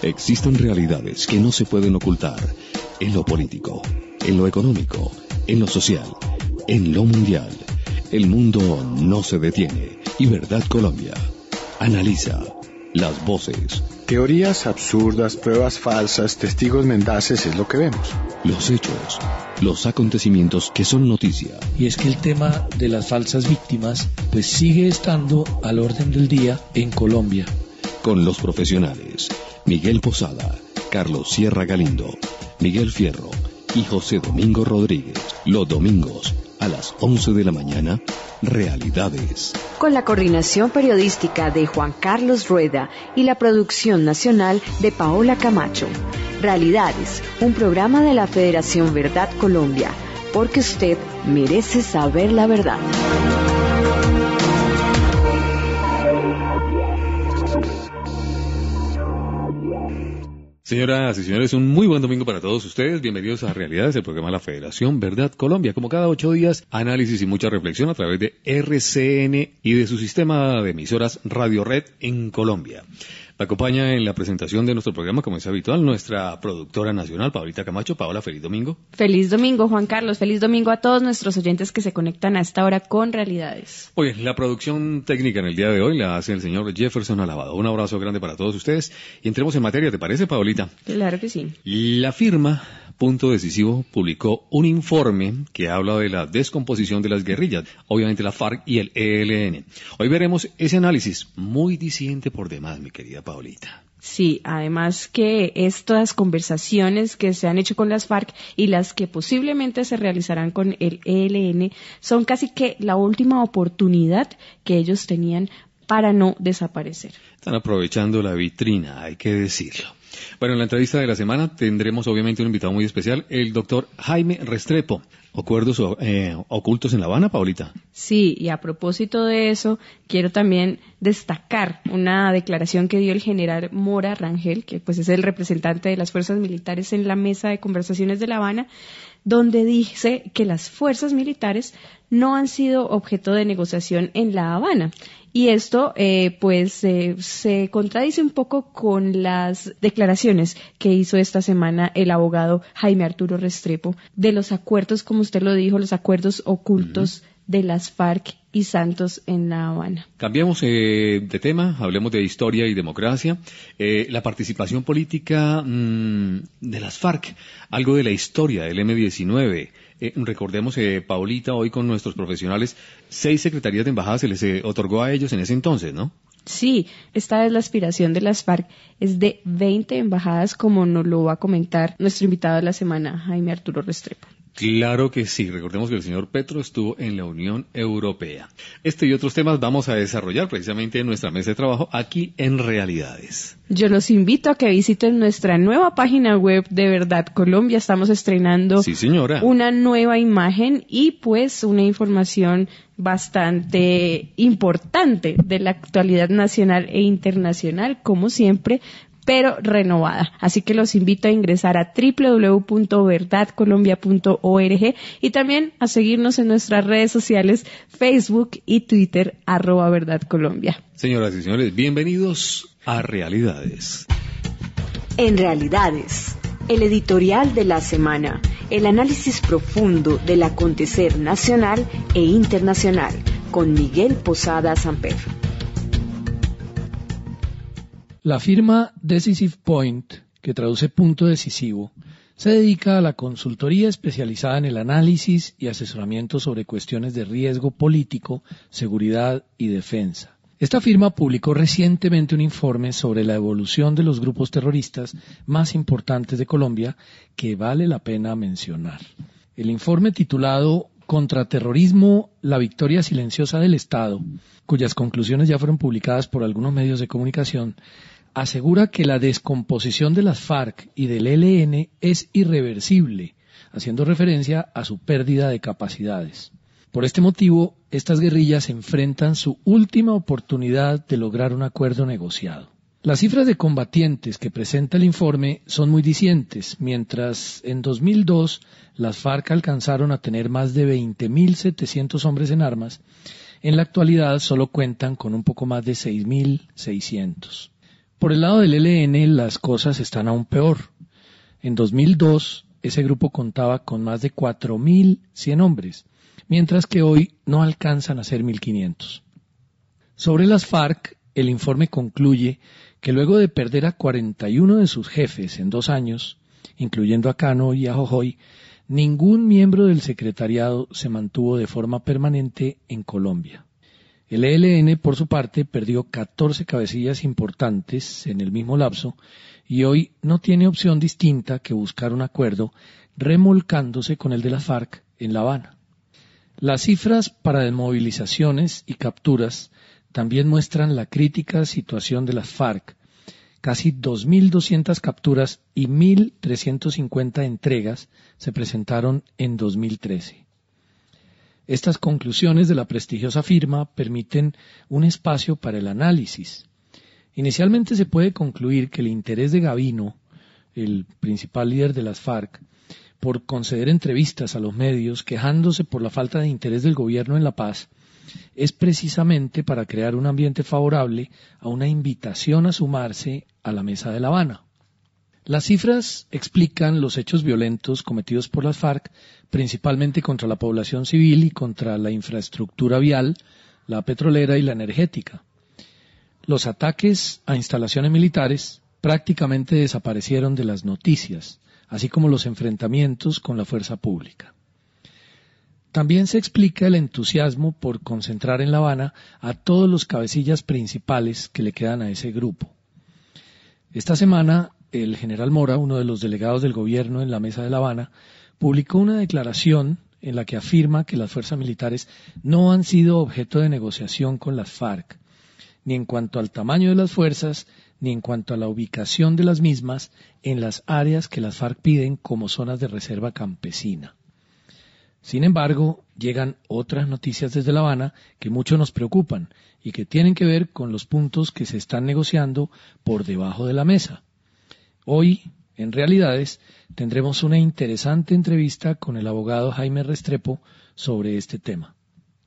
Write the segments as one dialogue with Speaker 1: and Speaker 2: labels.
Speaker 1: Existen realidades que no se pueden ocultar en lo político, en lo económico, en lo social, en lo mundial. El mundo no se detiene y Verdad Colombia analiza las voces,
Speaker 2: teorías absurdas, pruebas falsas, testigos mendaces es lo que vemos.
Speaker 1: Los hechos, los acontecimientos que son noticia.
Speaker 3: Y es que el tema de las falsas víctimas pues sigue estando al orden del día en Colombia.
Speaker 1: Con los profesionales Miguel Posada, Carlos Sierra Galindo, Miguel Fierro y José Domingo Rodríguez. Los domingos a las 11 de la mañana, Realidades.
Speaker 4: Con la coordinación periodística de Juan Carlos Rueda y la producción nacional de Paola Camacho. Realidades, un programa de la Federación Verdad Colombia, porque usted merece saber la verdad.
Speaker 5: Señoras y señores, un muy buen domingo para todos ustedes. Bienvenidos a Realidades, el programa de la Federación Verdad Colombia. Como cada 8 días, análisis y mucha reflexión a través de RCN y de su sistema de emisoras Radio Red en Colombia. Me acompaña en la presentación de nuestro programa, como es habitual, nuestra productora nacional, Paolita Camacho. Paola, feliz domingo.
Speaker 6: Feliz domingo, Juan Carlos. Feliz domingo a todos nuestros oyentes que se conectan a esta hora con Realidades.
Speaker 5: Oye, la producción técnica en el día de hoy la hace el señor Jefferson Alabado. Un abrazo grande para todos ustedes. Y entremos en materia, ¿te parece, Paolita?
Speaker 6: Claro que sí.
Speaker 5: La firma Punto Decisivo publicó un informe que habla de la descomposición de las guerrillas, obviamente la FARC y el ELN. Hoy veremos ese análisis muy disidente por demás, mi querida Paolita.
Speaker 6: Sí, además que estas conversaciones que se han hecho con las FARC y las que posiblemente se realizarán con el ELN son casi que la última oportunidad que ellos tenían para no desaparecer.
Speaker 5: Están aprovechando la vitrina, hay que decirlo. Bueno, en la entrevista de la semana tendremos obviamente un invitado muy especial, el doctor Jaime Restrepo. ¿Acuerdos ocultos en La Habana, Paolita?
Speaker 6: Sí, y a propósito de eso, quiero también destacar una declaración que dio el general Mora Rangel, que pues es el representante de las fuerzas militares en la mesa de conversaciones de La Habana, donde dice que las fuerzas militares no han sido objeto de negociación en La Habana. Y esto se contradice un poco con las declaraciones que hizo esta semana el abogado Jaime Arturo Restrepo de los acuerdos, como usted lo dijo, los acuerdos ocultos de las FARC y Santos en La Habana.
Speaker 5: Cambiemos de tema, hablemos de historia y democracia. La participación política de las FARC, algo de la historia del M-19. Recordemos, Paolita, hoy con nuestros profesionales, 6 secretarías de embajada se les otorgó a ellos en ese entonces, ¿no?
Speaker 6: Sí, esta es la aspiración de las FARC, es de 20 embajadas, como nos lo va a comentar nuestro invitado de la semana, Jaime Arturo Restrepo.
Speaker 5: Claro que sí, recordemos que el señor Petro estuvo en la Unión Europea. Este y otros temas vamos a desarrollar precisamente en nuestra mesa de trabajo aquí en Realidades.
Speaker 6: Yo los invito a que visiten nuestra nueva página web de Verdad Colombia. Estamos estrenando una nueva imagen y pues una información bastante importante de la actualidad nacional e internacional, como siempre, pero renovada. Así que los invito a ingresar a www.verdadcolombia.org y también a seguirnos en nuestras redes sociales, Facebook y Twitter, @verdadcolombia.
Speaker 5: Señoras y señores, bienvenidos a Realidades.
Speaker 4: En Realidades, el editorial de la semana, el análisis profundo del acontecer nacional e internacional, con Miguel Posada Samper.
Speaker 3: La firma Decisive Point, que traduce punto decisivo, se dedica a la consultoría especializada en el análisis y asesoramiento sobre cuestiones de riesgo político, seguridad y defensa. Esta firma publicó recientemente un informe sobre la evolución de los grupos terroristas más importantes de Colombia que vale la pena mencionar. El informe, titulado Contraterrorismo, la victoria silenciosa del Estado, cuyas conclusiones ya fueron publicadas por algunos medios de comunicación, asegura que la descomposición de las FARC y del ELN es irreversible, haciendo referencia a su pérdida de capacidades. Por este motivo, estas guerrillas enfrentan su última oportunidad de lograr un acuerdo negociado. Las cifras de combatientes que presenta el informe son muy dicientes. Mientras en 2002 las FARC alcanzaron a tener más de 20.700 hombres en armas, en la actualidad solo cuentan con un poco más de 6.600. Por el lado del ELN las cosas están aún peor. En 2002 ese grupo contaba con más de 4.100 hombres, mientras que hoy no alcanzan a ser 1.500. Sobre las FARC, el informe concluye que luego de perder a 41 de sus jefes en 2 años, incluyendo a Cano y a Jojoy, ningún miembro del secretariado se mantuvo de forma permanente en Colombia. El ELN, por su parte, perdió 14 cabecillas importantes en el mismo lapso y hoy no tiene opción distinta que buscar un acuerdo remolcándose con el de las FARC en La Habana. Las cifras para desmovilizaciones y capturas también muestran la crítica situación de las FARC. Casi 2.200 capturas y 1.350 entregas se presentaron en 2013. Estas conclusiones de la prestigiosa firma permiten un espacio para el análisis. Inicialmente se puede concluir que el interés de Gavino, el principal líder de las FARC, por conceder entrevistas a los medios quejándose por la falta de interés del gobierno en La Paz, es precisamente para crear un ambiente favorable a una invitación a sumarse a la mesa de La Habana. Las cifras explican los hechos violentos cometidos por las FARC, principalmente contra la población civil y contra la infraestructura vial, la petrolera y la energética. Los ataques a instalaciones militares prácticamente desaparecieron de las noticias, así como los enfrentamientos con la fuerza pública. También se explica el entusiasmo por concentrar en La Habana a todos los cabecillas principales que le quedan a ese grupo. Esta semana, el general Mora, uno de los delegados del gobierno en la mesa de La Habana, publicó una declaración en la que afirma que las fuerzas militares no han sido objeto de negociación con las FARC, ni en cuanto al tamaño de las fuerzas, ni en cuanto a la ubicación de las mismas en las áreas que las FARC piden como zonas de reserva campesina. Sin embargo, llegan otras noticias desde La Habana que mucho nos preocupan y que tienen que ver con los puntos que se están negociando por debajo de la mesa. Hoy, en Realidades, tendremos una interesante entrevista con el abogado Jaime Restrepo sobre este tema.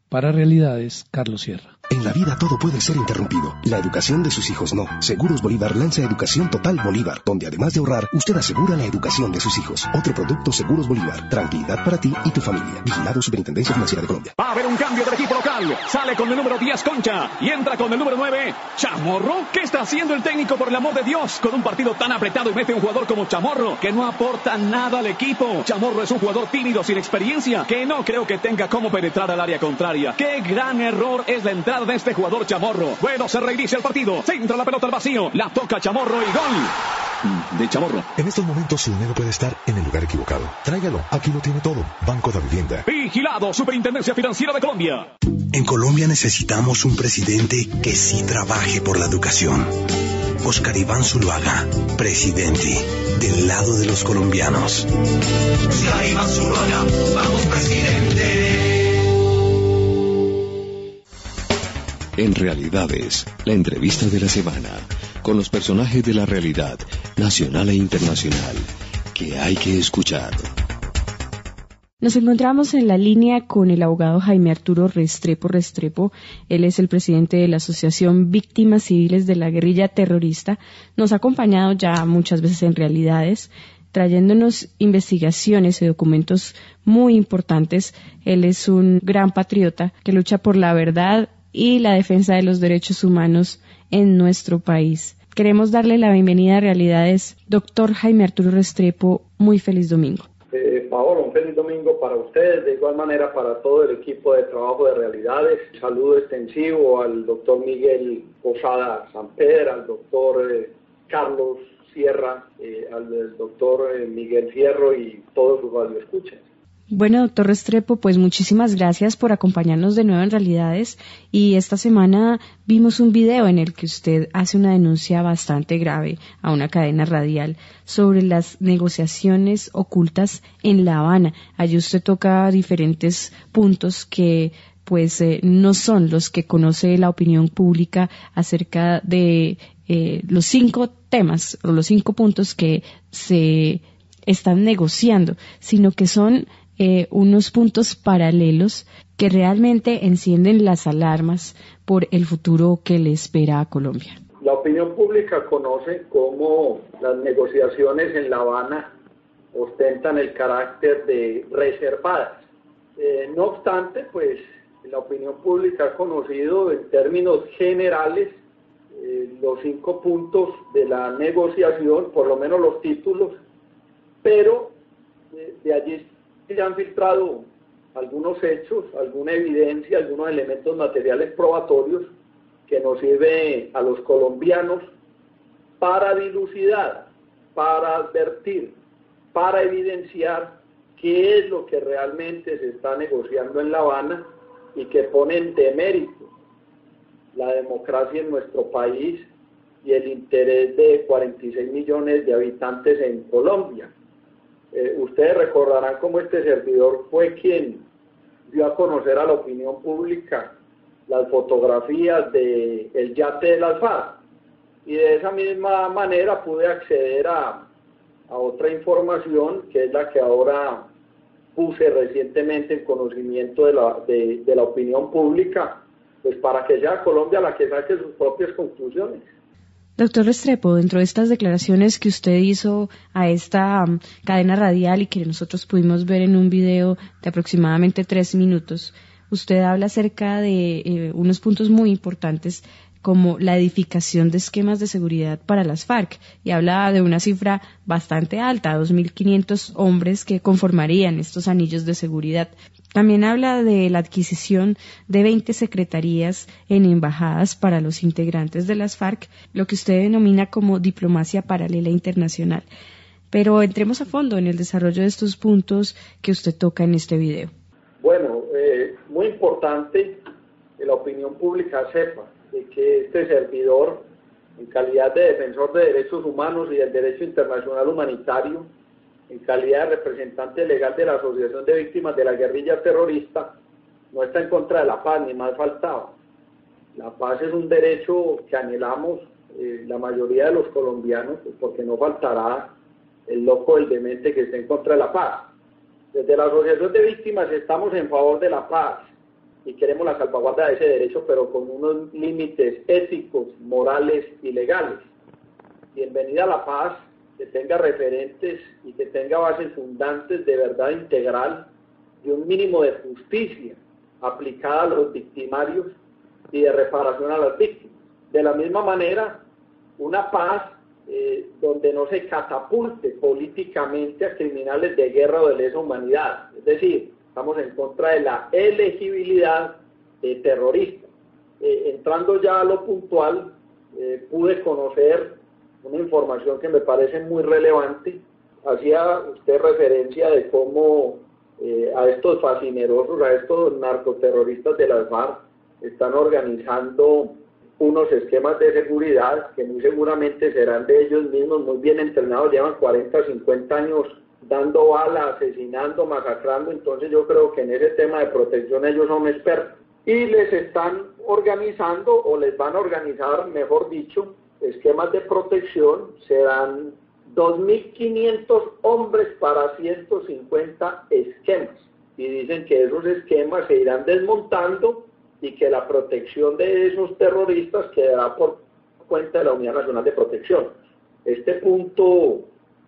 Speaker 3: Para Realidades, Carlos Sierra.
Speaker 7: En la vida todo puede ser interrumpido. La educación de sus hijos no. Seguros Bolívar lanza Educación Total Bolívar, donde además de ahorrar, usted asegura la educación de sus hijos. Otro producto Seguros Bolívar. Tranquilidad para ti y tu familia. Vigilado Superintendencia Financiera de Colombia.
Speaker 8: Va a haber un cambio del equipo local. Sale con el número 10 Concha y entra con el número 9 Chamorro. ¿Qué está haciendo el técnico, por el amor de Dios? Con un partido tan apretado y mete un jugador como Chamorro, que no aporta nada al equipo. Chamorro es un jugador tímido, sin experiencia, que no creo que tenga cómo penetrar al área contraria. ¡Qué gran error es la entrada de este jugador Chamorro! Bueno, se reinicia el partido. Se entra la pelota al vacío. La toca Chamorro y gol de Chamorro.
Speaker 9: En estos momentos su dinero puede estar en el lugar equivocado. Tráigalo. Aquí lo tiene todo. Banco de Vivienda.
Speaker 8: Vigilado Superintendencia Financiera de Colombia.
Speaker 7: En Colombia necesitamos un presidente que sí trabaje por la educación. Oscar Iván Zuluaga, presidente, del lado de los colombianos.
Speaker 10: Oscar Iván Zuluaga, vamos presidente.
Speaker 1: En Realidades, la entrevista de la semana, con los personajes de la realidad, nacional e internacional, que hay que escuchar.
Speaker 6: Nos encontramos en la línea con el abogado Jaime Arturo Restrepo. Él es el presidente de la Asociación Víctimas Civiles de la Guerrilla Terrorista. Nos ha acompañado ya muchas veces en Realidades, trayéndonos investigaciones y documentos muy importantes. Él es un gran patriota que lucha por la verdad y la defensa de los derechos humanos en nuestro país. Queremos darle la bienvenida a Realidades. Doctor Jaime Arturo Restrepo, muy feliz domingo.
Speaker 11: Paola, un feliz domingo para ustedes, de igual manera para todo el equipo de trabajo de Realidades. Saludo extensivo al doctor Miguel Posada Samper, al doctor Carlos Sierra, al doctor Miguel Fierro y todos sus radioescuchas.
Speaker 6: Bueno, doctor Restrepo, pues muchísimas gracias por acompañarnos de nuevo en Realidades, y esta semana vimos un video en el que usted hace una denuncia bastante grave a una cadena radial sobre las negociaciones ocultas en La Habana. Allí usted toca diferentes puntos que no son los que conoce la opinión pública acerca de los 5 temas o los 5 puntos que se están negociando, sino que son unos puntos paralelos que realmente encienden las alarmas por el futuro que le espera a Colombia.
Speaker 11: La opinión pública conoce cómo las negociaciones en La Habana ostentan el carácter de reservadas. No obstante, pues la opinión pública ha conocido en términos generales los 5 puntos de la negociación, por lo menos los títulos, pero de allí se han filtrado algunos hechos, alguna evidencia, algunos elementos materiales probatorios que nos sirve a los colombianos para dilucidar, para advertir, para evidenciar qué es lo que realmente se está negociando en La Habana y que pone en demérito la democracia en nuestro país y el interés de 46 millones de habitantes en Colombia. Ustedes recordarán cómo este servidor fue quien dio a conocer a la opinión pública las fotografías del yate de las FARC, y de esa misma manera pude acceder a otra información, que es la que ahora puse recientemente en conocimiento de la opinión pública, pues para que sea Colombia la que saque sus propias conclusiones.
Speaker 6: Doctor Restrepo, dentro de estas declaraciones que usted hizo a esta cadena radial y que nosotros pudimos ver en un video de aproximadamente 3 minutos, usted habla acerca de unos puntos muy importantes como la edificación de esquemas de seguridad para las FARC, y habla de una cifra bastante alta, 2.500 hombres que conformarían estos anillos de seguridad. También habla de la adquisición de 20 secretarías en embajadas para los integrantes de las FARC, lo que usted denomina como diplomacia paralela internacional. Pero entremos a fondo en el desarrollo de estos puntos que usted toca en este video.
Speaker 11: Bueno, muy importante que la opinión pública sepa de que este servidor, en calidad de defensor de derechos humanos y del derecho internacional humanitario, en calidad de representante legal de la Asociación de Víctimas de la Guerrilla Terrorista, no está en contra de la paz, ni más faltaba. La paz es un derecho que anhelamos la mayoría de los colombianos, porque no faltará el loco, el demente que esté en contra de la paz. Desde la Asociación de Víctimas estamos en favor de la paz y queremos la salvaguarda de ese derecho, pero con unos límites éticos, morales y legales. Bienvenida a la paz, que tenga referentes y que tenga bases fundantes de verdad integral y un mínimo de justicia aplicada a los victimarios y de reparación a las víctimas. De la misma manera, una paz donde no se catapulte políticamente a criminales de guerra o de lesa humanidad. Es decir, estamos en contra de la elegibilidad de terroristas. Entrando ya a lo puntual, pude conocer una información que me parece muy relevante. Hacía usted referencia de cómo a estos fascinerosos, a estos narcoterroristas de las FARC, están organizando unos esquemas de seguridad que muy seguramente serán de ellos mismos, muy bien entrenados, llevan 40, 50 años dando balas, asesinando, masacrando. Entonces yo creo que en ese tema de protección ellos son expertos. Y les están organizando, o les van a organizar, mejor dicho, esquemas de protección. Serán 2.500 hombres para 150 esquemas. Y dicen que esos esquemas se irán desmontando y que la protección de esos terroristas quedará por cuenta de la Unidad Nacional de Protección. Este punto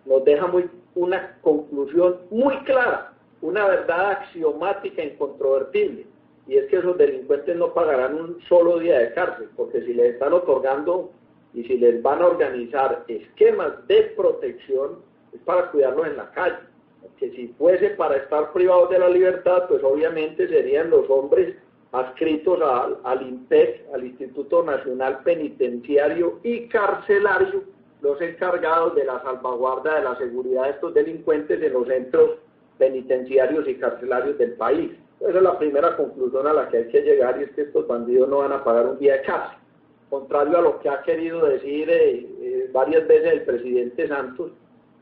Speaker 11: nos deja una conclusión muy clara, una verdad axiomática e incontrovertible, y es que esos delincuentes no pagarán un solo día de cárcel, porque si les están otorgando y si les van a organizar esquemas de protección, es para cuidarlos en la calle. Que si fuese para estar privados de la libertad, pues obviamente serían los hombres adscritos al INPEC, al Instituto Nacional Penitenciario y Carcelario, los encargados de la salvaguarda de la seguridad de estos delincuentes en los centros penitenciarios y carcelarios del país. Esa es la primera conclusión a la que hay que llegar, y es que estos bandidos no van a pagar un día de cárcel. Contrario a lo que ha querido decir varias veces el presidente Santos,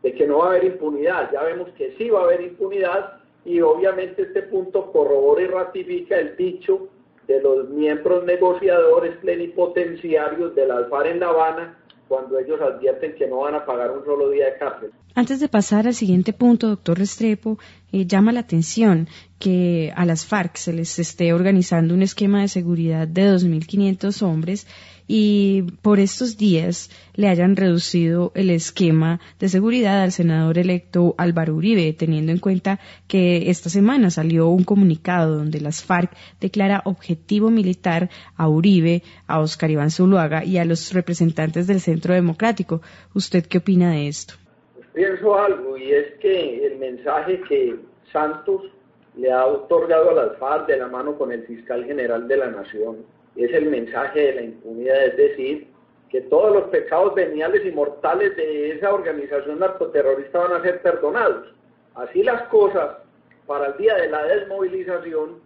Speaker 11: de que no va a haber impunidad. Ya vemos que sí va a haber impunidad, y obviamente este punto corrobora y ratifica el dicho de los miembros negociadores plenipotenciarios de las FARC en La Habana, cuando ellos advierten que no van a pagar un solo día de cárcel.
Speaker 6: Antes de pasar al siguiente punto, doctor Restrepo, llama la atención que a las FARC se les esté organizando un esquema de seguridad de 2.500 hombres y por estos días le hayan reducido el esquema de seguridad al senador electo Álvaro Uribe, teniendo en cuenta que esta semana salió un comunicado donde las FARC declara objetivo militar a Uribe, a Óscar Iván Zuluaga y a los representantes del Centro Democrático. ¿Usted qué opina de esto?
Speaker 11: Pienso algo, y es que el mensaje que Santos le ha otorgado a las FARC de la mano con el fiscal general de la Nación es el mensaje de la impunidad, es decir, que todos los pecados veniales y mortales de esa organización narcoterrorista van a ser perdonados. Así las cosas, para el día de la desmovilización,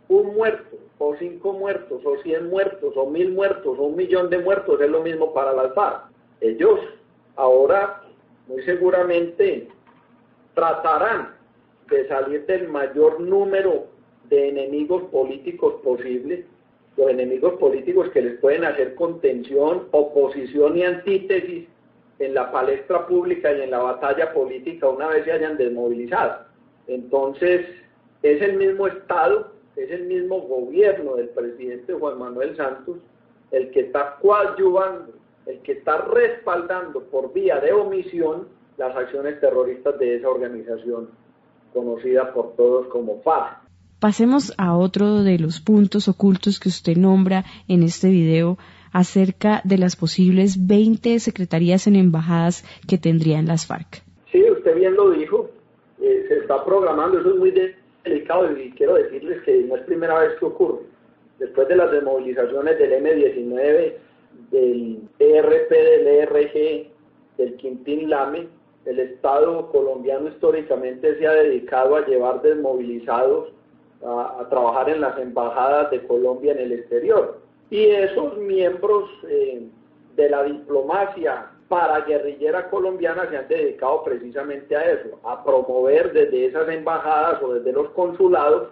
Speaker 11: 1 muerto, o 5 muertos, o 100 muertos, o 1000 muertos, o 1 millón de muertos, es lo mismo para las FARC. Ellos ahora, muy seguramente, tratarán de salir del mayor número de enemigos políticos posible, los enemigos políticos que les pueden hacer contención, oposición y antítesis en la palestra pública y en la batalla política una vez se hayan desmovilizado. Entonces, es el mismo Estado, es el mismo gobierno del presidente Juan Manuel Santos el que está coadyuvando, el que está respaldando por vía de omisión las acciones terroristas de esa organización conocida por todos como FARC.
Speaker 6: Pasemos a otro de los puntos ocultos que usted nombra en este video acerca de las posibles 20 secretarías en embajadas que tendrían las FARC.
Speaker 11: Sí, usted bien lo dijo, se está programando, eso es muy delicado y quiero decirles que no es primera vez que ocurre. Después de las desmovilizaciones del M-19, del ERP, del ERG, del Quintín Lame, el Estado colombiano históricamente se ha dedicado a llevar desmovilizados a trabajar en las embajadas de Colombia en el exterior. Y esos miembros de la diplomacia paraguerrillera colombiana se han dedicado precisamente a eso, a promover desde esas embajadas o desde los consulados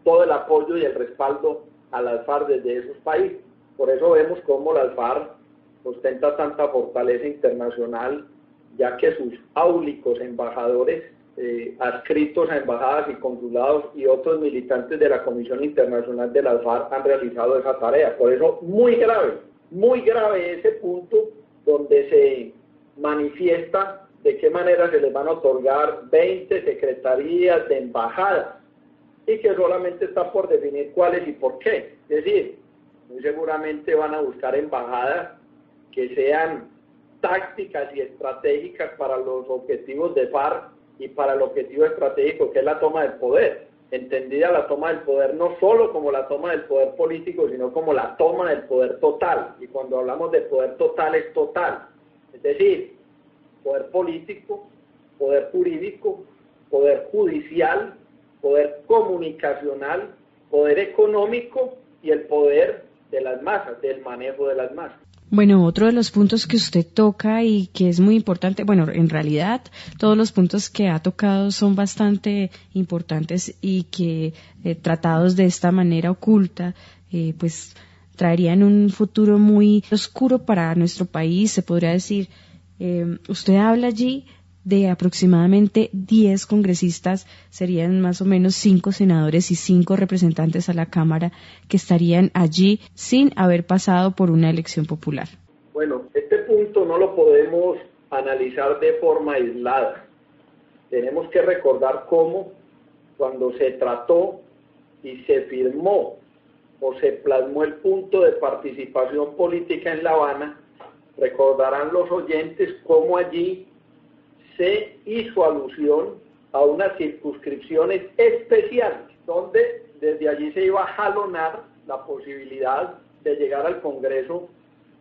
Speaker 11: todo el apoyo y el respaldo a las FARC desde esos países. Por eso vemos cómo las FARC ostenta tanta fortaleza internacional, ya que sus áulicos embajadores adscritos a embajadas y consulados y otros militantes de la Comisión Internacional de las FARC han realizado esa tarea. Por eso muy grave ese punto donde se manifiesta de qué manera se les van a otorgar 20 secretarías de embajadas y que solamente está por definir cuáles y por qué. Es decir, muy seguramente van a buscar embajadas que sean tácticas y estratégicas para los objetivos de FARC y para el objetivo estratégico que es la toma del poder, entendida la toma del poder no solo como la toma del poder político, sino como la toma del poder total, y cuando hablamos de poder total es total, es decir, poder político, poder jurídico, poder judicial, poder comunicacional, poder económico y el poder de las masas, del manejo de las masas.
Speaker 6: Bueno, otro de los puntos que usted toca y que es muy importante, bueno, en realidad todos los puntos que ha tocado son bastante importantes y que tratados de esta manera oculta, pues traerían un futuro muy oscuro para nuestro país, se podría decir. Usted habla allí de aproximadamente 10 congresistas, serían más o menos 5 senadores y 5 representantes a la Cámara que estarían allí sin haber pasado por una elección popular.
Speaker 11: Bueno, este punto no lo podemos analizar de forma aislada. Tenemos que recordar cómo cuando se trató y se firmó o se plasmó el punto de participación política en La Habana, recordarán los oyentes cómo allí se hizo alusión a unas circunscripciones especiales, donde desde allí se iba a jalonar la posibilidad de llegar al Congreso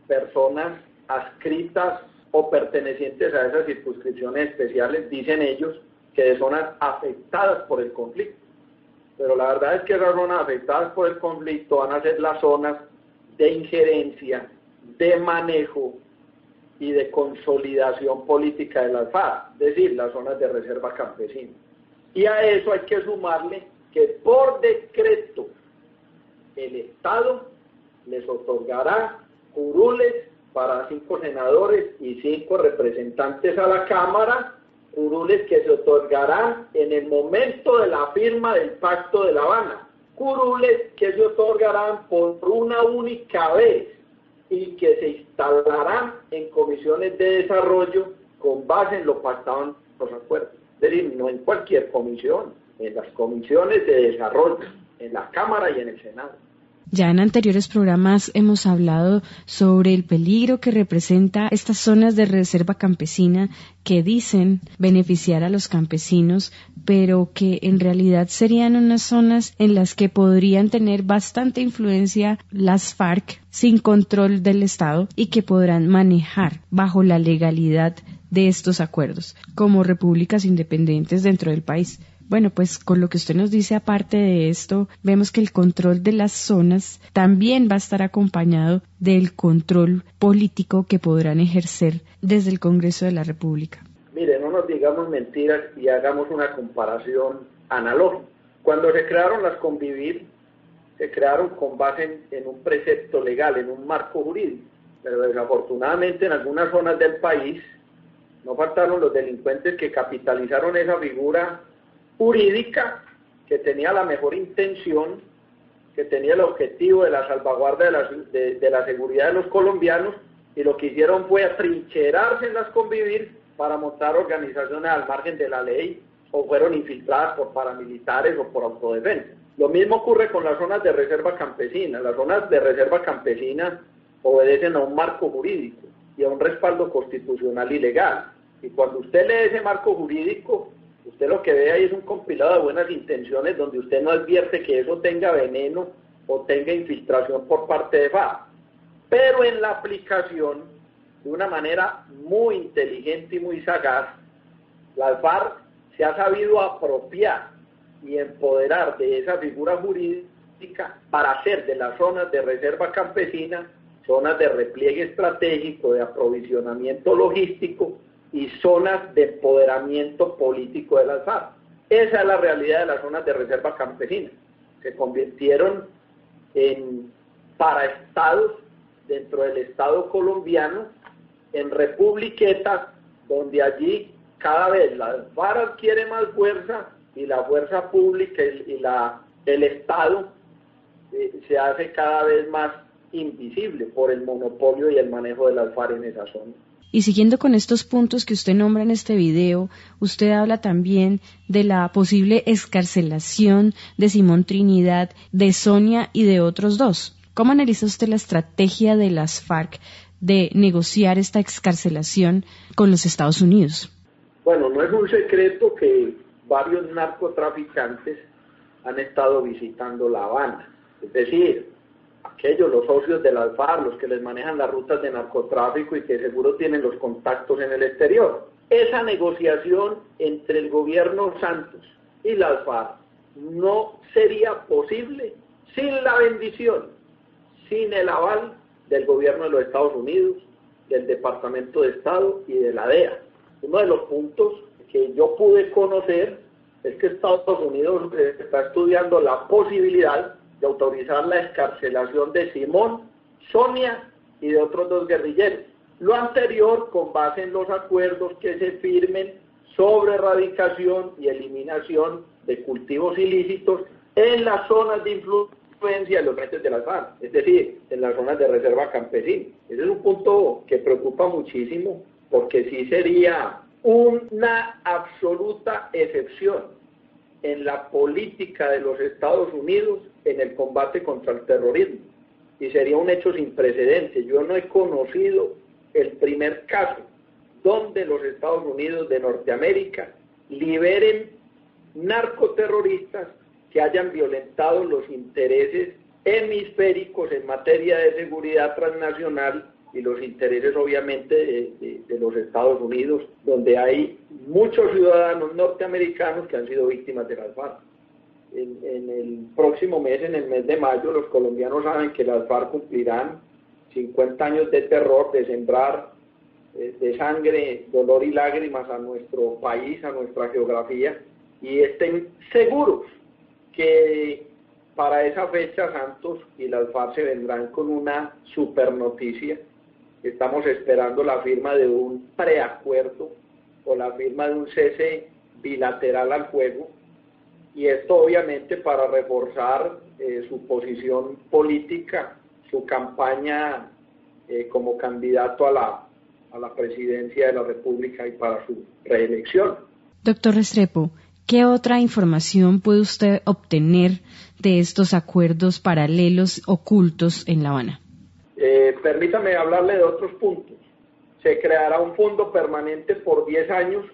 Speaker 11: personas adscritas o pertenecientes a esas circunscripciones especiales, dicen ellos, que de zonas afectadas por el conflicto. Pero la verdad es que esas zonas afectadas por el conflicto van a ser las zonas de injerencia, de manejo y de consolidación política de las FARC, es decir, las zonas de reserva campesina. Y a eso hay que sumarle que por decreto el Estado les otorgará curules para 5 senadores y 5 representantes a la Cámara curules que se otorgarán en el momento de la firma del Pacto de La Habana, curules que se otorgarán por una única vez y que se instalarán en comisiones de desarrollo con base en lo pactado en los acuerdos. Es decir, no en cualquier comisión, en las comisiones de desarrollo, en la Cámara y en el Senado.
Speaker 6: Ya en anteriores programas hemos hablado sobre el peligro que representa estas zonas de reserva campesina que dicen beneficiar a los campesinos, pero que en realidad serían unas zonas en las que podrían tener bastante influencia las FARC sin control del Estado y que podrán manejar bajo la legalidad de estos acuerdos como repúblicas independientes dentro del país. Bueno, pues con lo que usted nos dice, aparte de esto, vemos que el control de las zonas también va a estar acompañado del control político que podrán ejercer desde el Congreso de la República.
Speaker 11: Mire, no nos digamos mentiras y hagamos una comparación analógica. Cuando se crearon las Convivir, se crearon con base en un precepto legal, en un marco jurídico, pero desafortunadamente en algunas zonas del país no faltaron los delincuentes que capitalizaron esa figura jurídica, que tenía la mejor intención, que tenía el objetivo de la salvaguarda de la seguridad de los colombianos, y lo que hicieron fue atrincherarse en las Convivir para montar organizaciones al margen de la ley, o fueron infiltradas por paramilitares o por autodefensa. Lo mismo ocurre con las zonas de reserva campesina. Las zonas de reserva campesina obedecen a un marco jurídico y a un respaldo constitucional y legal. Y cuando usted lee ese marco jurídico, usted lo que ve ahí es un compilado de buenas intenciones donde usted no advierte que eso tenga veneno o tenga infiltración por parte de FARC. Pero en la aplicación, de una manera muy inteligente y muy sagaz, la FARC se ha sabido apropiar y empoderar de esa figura jurídica para hacer de las zonas de reserva campesina zonas de repliegue estratégico, de aprovisionamiento logístico y zonas de empoderamiento político de las FARC. Esa es la realidad de las zonas de reserva campesina. Se convirtieron en paraestados dentro del Estado colombiano, en republiquetas, donde allí cada vez la FARC adquiere más fuerza y la fuerza pública y el Estado se hace cada vez más invisible por el monopolio y el manejo de las FARC en esa zona.
Speaker 6: Y siguiendo con estos puntos que usted nombra en este video, usted habla también de la posible excarcelación de Simón Trinidad, de Sonia y de otros dos. ¿Cómo analiza usted la estrategia de las FARC de negociar esta excarcelación con los Estados Unidos?
Speaker 11: Bueno, no es un secreto que varios narcotraficantes han estado visitando La Habana. Es decir, los socios de las FARC, los que les manejan las rutas de narcotráfico y que seguro tienen los contactos en el exterior. Esa negociación entre el gobierno Santos y las FARC no sería posible sin la bendición, sin el aval del gobierno de los Estados Unidos, del Departamento de Estado y de la DEA. Uno de los puntos que yo pude conocer es que Estados Unidos está estudiando la posibilidad de autorizar la excarcelación de Simón, Sonia y de otros dos guerrilleros. Lo anterior con base en los acuerdos que se firmen sobre erradicación y eliminación de cultivos ilícitos en las zonas de influencia de los frentes de las FARC, es decir, en las zonas de reserva campesina. Ese es un punto que preocupa muchísimo, porque sí sería una absoluta excepción en la política de los Estados Unidos en el combate contra el terrorismo, y sería un hecho sin precedentes. Yo no he conocido el primer caso donde los Estados Unidos de Norteamérica liberen narcoterroristas que hayan violentado los intereses hemisféricos en materia de seguridad transnacional y los intereses obviamente de los Estados Unidos, donde hay muchos ciudadanos norteamericanos que han sido víctimas de las FARC. En el próximo mes, en el mes de mayo, los colombianos saben que las FARC cumplirán 50 años de terror, de sembrar de sangre, dolor y lágrimas a nuestro país, a nuestra geografía, y estén seguros que para esa fecha Santos y las FARC se vendrán con una super noticia. Estamos esperando la firma de un preacuerdo o la firma de un cese bilateral al fuego, y esto obviamente para reforzar su posición política, su campaña como candidato a la presidencia de la República y para su reelección.
Speaker 6: Doctor Restrepo, ¿qué otra información puede usted obtener de estos acuerdos paralelos ocultos en La Habana?
Speaker 11: Permítame hablarle de otros puntos. Se creará un fondo permanente por 10 años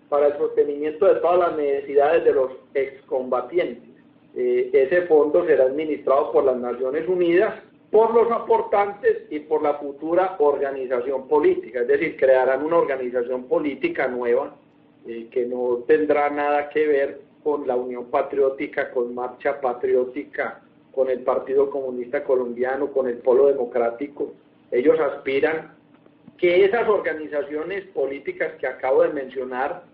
Speaker 11: para el sostenimiento de todas las necesidades de los excombatientes. Ese fondo será administrado por las Naciones Unidas, por los aportantes y por la futura organización política. Es decir, crearán una organización política nueva que no tendrá nada que ver con la Unión Patriótica, con Marcha Patriótica, con el Partido Comunista Colombiano, con el Polo Democrático. Ellos aspiran que esas organizaciones políticas que acabo de mencionar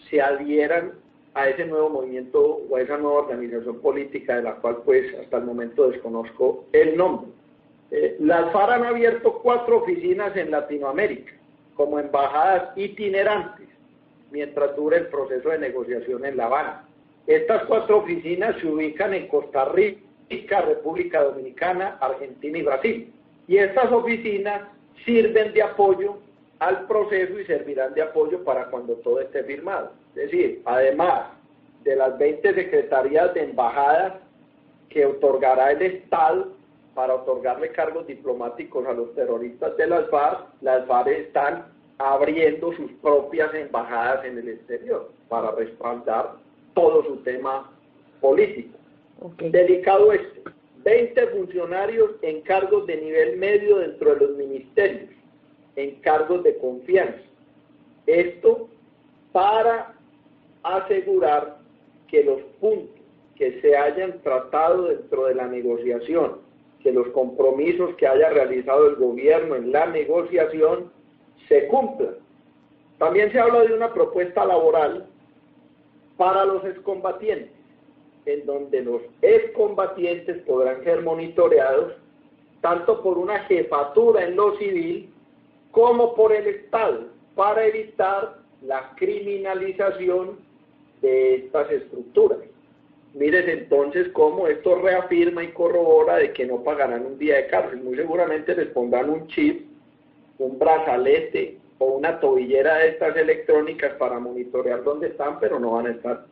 Speaker 11: se adhieran a ese nuevo movimiento o a esa nueva organización política de la cual pues hasta el momento desconozco el nombre. Las FARC han abierto 4 oficinas en Latinoamérica como embajadas itinerantes mientras dure el proceso de negociación en La Habana. Estas 4 oficinas se ubican en Costa Rica, República Dominicana, Argentina y Brasil. Y estas oficinas sirven de apoyo al proceso y servirán de apoyo para cuando todo esté firmado. Es decir, además de las 20 secretarías de embajadas que otorgará el Estado para otorgarle cargos diplomáticos a los terroristas de las FARC están abriendo sus propias embajadas en el exterior para respaldar todo su tema político. Okay. Delicado este, 20 funcionarios en cargos de nivel medio dentro de los ministerios, en cargos de confianza. Esto para asegurar que los puntos que se hayan tratado dentro de la negociación, que los compromisos que haya realizado el gobierno en la negociación se cumplan. También se habla de una propuesta laboral para los excombatientes, en donde los excombatientes podrán ser monitoreados tanto por una jefatura en lo civil como por el Estado, para evitar la criminalización de estas estructuras. Mires entonces cómo esto reafirma y corrobora de que no pagarán un día de cárcel. Muy seguramente les pondrán un chip, un brazalete o una tobillera de estas electrónicas para monitorear dónde están, pero no van a estar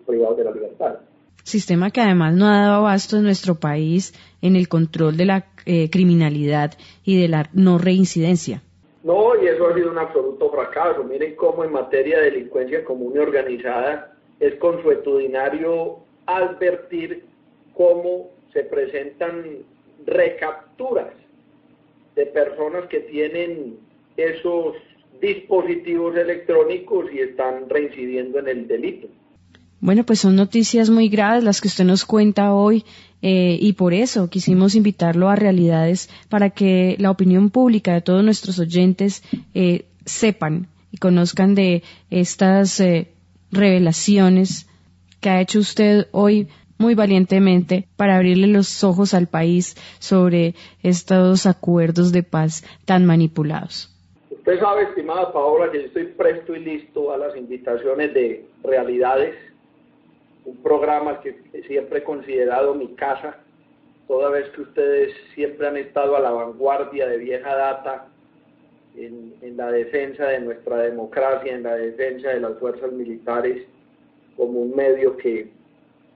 Speaker 11: privados de la libertad.
Speaker 6: Sistema que además no ha dado abasto en nuestro país en el control de la criminalidad y de la no reincidencia.
Speaker 11: No, y eso ha sido un absoluto fracaso. Miren cómo en materia de delincuencia común y organizada es consuetudinario advertir cómo se presentan recapturas de personas que tienen esos dispositivos electrónicos y están reincidiendo en el delito.
Speaker 6: Bueno, pues son noticias muy graves las que usted nos cuenta hoy y por eso quisimos invitarlo a Realidades para que la opinión pública de todos nuestros oyentes sepan y conozcan de estas revelaciones que ha hecho usted hoy muy valientemente para abrirle los ojos al país sobre estos acuerdos de paz tan manipulados.
Speaker 11: Usted sabe, estimada Paola, que yo estoy presto y listo a las invitaciones de Realidades, un programa que siempre he considerado mi casa, toda vez que ustedes siempre han estado a la vanguardia de vieja data en la defensa de nuestra democracia, en la defensa de las fuerzas militares, como un medio que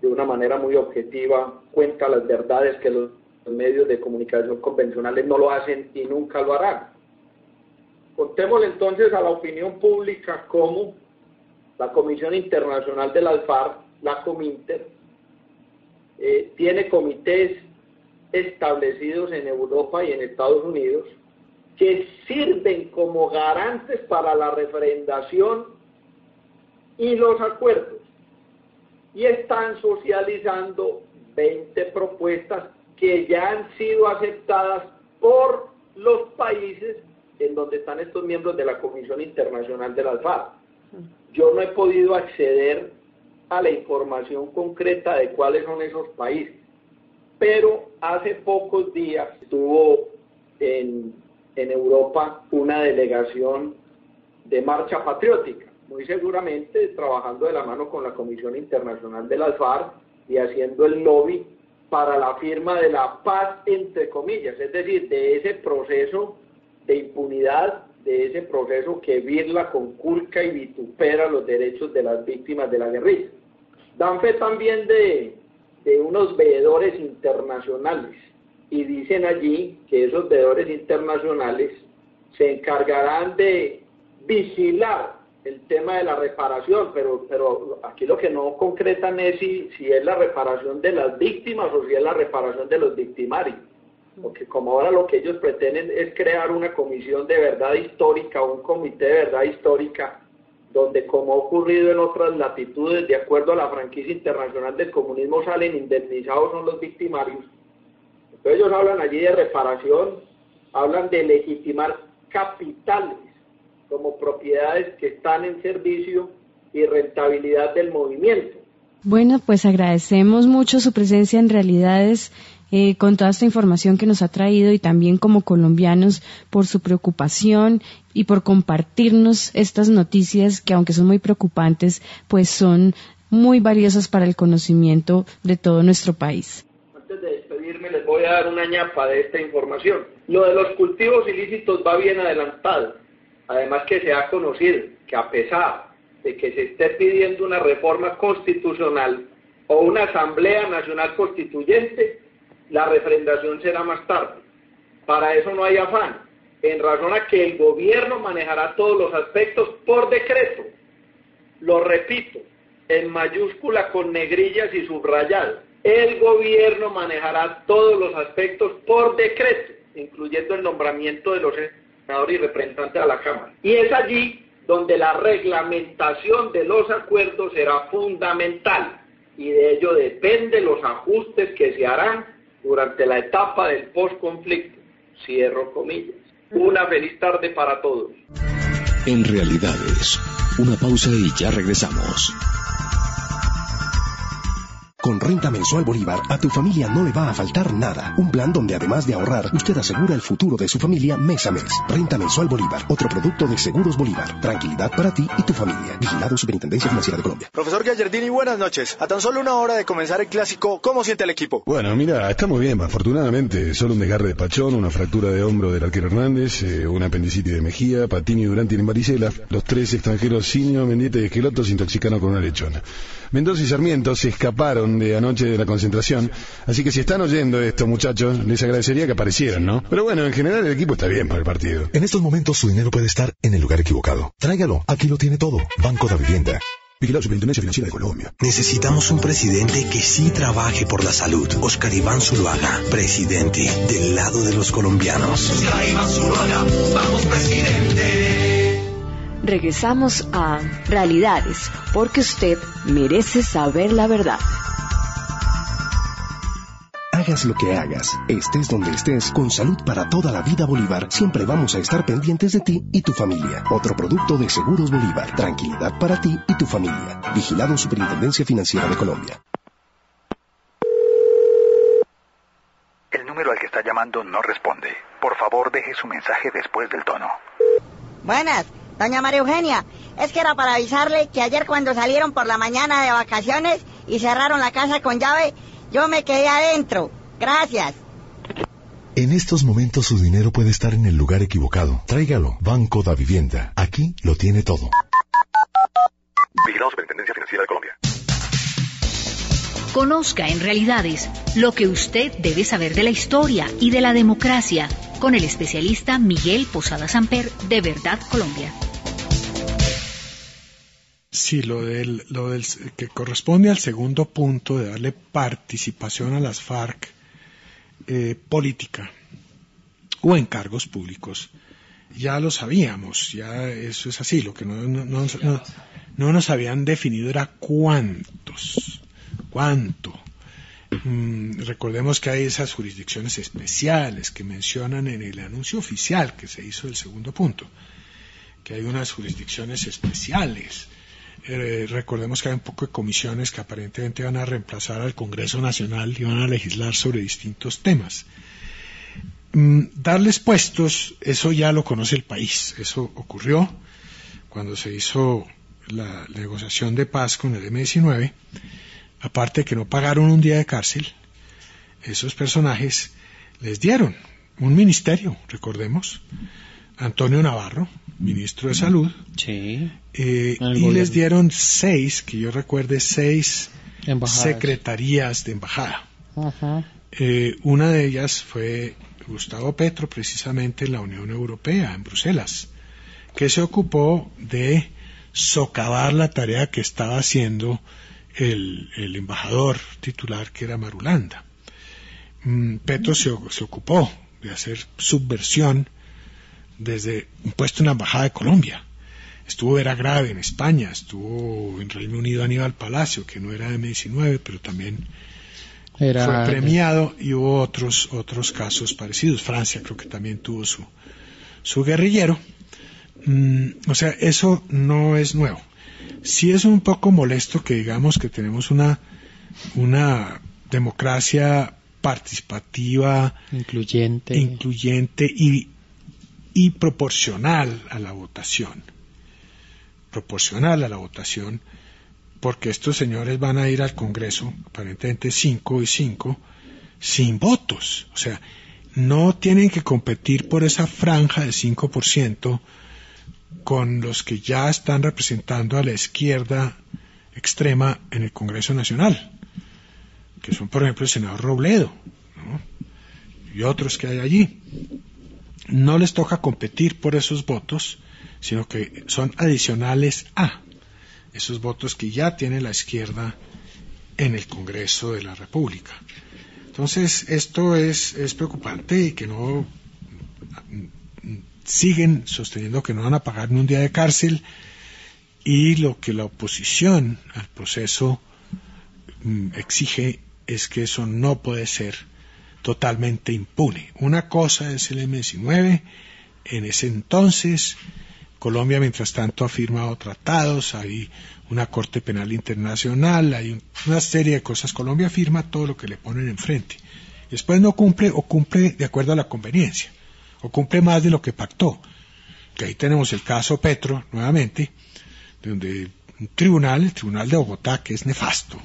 Speaker 11: de una manera muy objetiva cuenta las verdades que los medios de comunicación convencionales no lo hacen y nunca lo harán. Contémosle entonces a la opinión pública cómo la Comisión Internacional de las FARC, la Cominter, tiene comités establecidos en Europa y en Estados Unidos que sirven como garantes para la refrendación y los acuerdos, y están socializando 20 propuestas que ya han sido aceptadas por los países en donde están estos miembros de la Comisión Internacional de las FARC. Yo no he podido acceder a la información concreta de cuáles son esos países, pero hace pocos días estuvo en Europa una delegación de marcha patriótica, muy seguramente trabajando de la mano con la Comisión Internacional de las FARC y haciendo el lobby para la firma de la paz, entre comillas, es decir, de ese proceso de impunidad, de ese proceso que birla, conculca y vitupera los derechos de las víctimas de la guerrilla. Dan fe también de unos veedores internacionales, y dicen allí que esos veedores internacionales se encargarán de vigilar el tema de la reparación, pero aquí lo que no concretan es si es la reparación de las víctimas o si es la reparación de los victimarios, porque como ahora lo que ellos pretenden es crear una comisión de verdad histórica o un comité de verdad histórica, donde, como ha ocurrido en otras latitudes, de acuerdo a la franquicia internacional del comunismo, salen indemnizados son los victimarios. Entonces ellos hablan allí de reparación, hablan de legitimar capitales como propiedades que están en servicio y rentabilidad del movimiento.
Speaker 6: Bueno, pues agradecemos mucho su presencia en Realidades, con toda esta información que nos ha traído, y también como colombianos por su preocupación y por compartirnos estas noticias que, aunque son muy preocupantes, pues son muy valiosas para el conocimiento de todo nuestro país.
Speaker 11: Antes de despedirme les voy a dar una ñapa de esta información. Lo de los cultivos ilícitos va bien adelantado, además que se ha conocido que, a pesar de que se esté pidiendo una reforma constitucional o una Asamblea Nacional Constituyente, la refrendación será más tarde. Para eso no hay afán, en razón a que el gobierno manejará todos los aspectos por decreto. Lo repito, en mayúscula con negrillas y subrayado. El gobierno manejará todos los aspectos por decreto, incluyendo el nombramiento de los senadores y representantes a la Cámara. Y es allí donde la reglamentación de los acuerdos será fundamental, y de ello depende los ajustes que se harán durante la etapa del posconflicto. Cierro comillas. Una feliz tarde para todos.
Speaker 1: En Realidades, una pausa y ya regresamos.
Speaker 7: Con Renta Mensual Bolívar, a tu familia no le va a faltar nada. Un plan donde, además de ahorrar, usted asegura el futuro de su familia mes a mes. Renta Mensual Bolívar, otro producto de Seguros Bolívar. Tranquilidad para ti y tu familia. Vigilado Superintendencia Financiera de Colombia.
Speaker 12: Profesor Gallardini, buenas noches. A tan solo una hora de comenzar el clásico, ¿cómo siente el equipo?
Speaker 13: Bueno, mira, está muy bien, afortunadamente. Solo un desgarre de Pachón, una fractura de hombro del arquero Hernández, una apendicitis de Mejía, Patini y Durán tienen varicela. Los tres extranjeros, Siño, Mendieta y Esqueloto, se intoxicaron con una lechona. Mendoza y Sarmiento se escaparon de anoche de la concentración, así que si están oyendo esto, muchachos, les agradecería que aparecieran, ¿no? Pero bueno, en general el equipo está bien para el partido.
Speaker 9: En estos momentos su dinero puede estar en el lugar equivocado. Tráigalo, aquí lo tiene todo. Banco de Vivienda. Vigilado Superintendencia Financiera de Colombia.
Speaker 10: Necesitamos un presidente que sí trabaje por la salud. Oscar Iván Zuluaga, presidente del lado de los colombianos. Oscar Iván Zuluaga, vamos presidente.
Speaker 4: Regresamos a Realidades, porque usted merece saber la verdad.
Speaker 7: Hagas lo que hagas, estés donde estés, con Salud para toda la vida Bolívar, siempre vamos a estar pendientes de ti y tu familia. Otro producto de Seguros Bolívar. Tranquilidad para ti y tu familia. Vigilado Superintendencia Financiera de Colombia.
Speaker 14: El número al que está llamando no responde. Por favor, deje su mensaje después del tono.
Speaker 15: Buenas, doña María Eugenia. Es que era para avisarle que ayer, cuando salieron por la mañana de vacaciones y cerraron la casa con llave, yo me quedé adentro. Gracias.
Speaker 9: En estos momentos su dinero puede estar en el lugar equivocado. Tráigalo. Banco da Vivienda. Aquí lo tiene todo.
Speaker 14: Vigilado Superintendencia Financiera de Colombia.
Speaker 16: Conozca en Realidades lo que usted debe saber de la historia y de la democracia con el especialista Miguel Posada Samper de Verdad Colombia.
Speaker 17: Sí, lo del que corresponde al segundo punto de darle participación a las FARC política o en cargos públicos, ya lo sabíamos, ya eso es así. Lo que no nos habían definido era cuánto. Recordemos que hay esas jurisdicciones especiales que mencionan en el anuncio oficial que se hizo del segundo punto, que hay unas jurisdicciones especiales. Recordemos que hay un poco de comisiones que aparentemente van a reemplazar al Congreso Nacional y van a legislar sobre distintos temas. Darles puestos, eso ya lo conoce el país, eso ocurrió. cuando se hizo la negociación de paz con el M-19, aparte de que no pagaron un día de cárcel, esos personajes les dieron un ministerio, recordemos, Antonio Navarro, ministro de Salud,
Speaker 3: sí,
Speaker 17: y les dieron 6, que yo recuerde, 6 secretarías de embajada. Una de ellas fue Gustavo Petro, precisamente en la Unión Europea, en Bruselas, que se ocupó de socavar la tarea que estaba haciendo el embajador titular, que era Marulanda. Petro se ocupó de hacer subversión desde un puesto en la Embajada de Colombia. Estuvo Vera Grave en España, estuvo en Reino Unido Aníbal Palacio, que no era M-19, pero también fue premiado, y hubo otros casos parecidos. Francia creo que también tuvo su guerrillero. O sea, eso no es nuevo. Sí es un poco molesto que digamos que tenemos una democracia participativa, incluyente y proporcional a la votación. Porque estos señores van a ir al Congreso, aparentemente 5 y 5, sin votos. O sea, no tienen que competir por esa franja de 5% con los que ya están representando a la izquierda extrema en el Congreso Nacional, que son, por ejemplo, el senador Robledo, ¿no? Y otros que hay allí. No les toca competir por esos votos, sino que son adicionales a esos votos que ya tiene la izquierda en el Congreso de la República. Entonces, esto es preocupante, y que no siguen sosteniendo que no van a pagar ni un día de cárcel, y lo que la oposición al proceso exige es que eso no puede ser totalmente impune. Una cosa es el M-19, en ese entonces Colombia mientras tanto ha firmado tratados, hay una Corte Penal Internacional, hay una serie de cosas. Colombia firma todo lo que le ponen enfrente, después no cumple, o cumple de acuerdo a la conveniencia, o cumple más de lo que pactó. Que ahí tenemos el caso Petro nuevamente, donde un tribunal, el Tribunal de Bogotá, que es nefasto,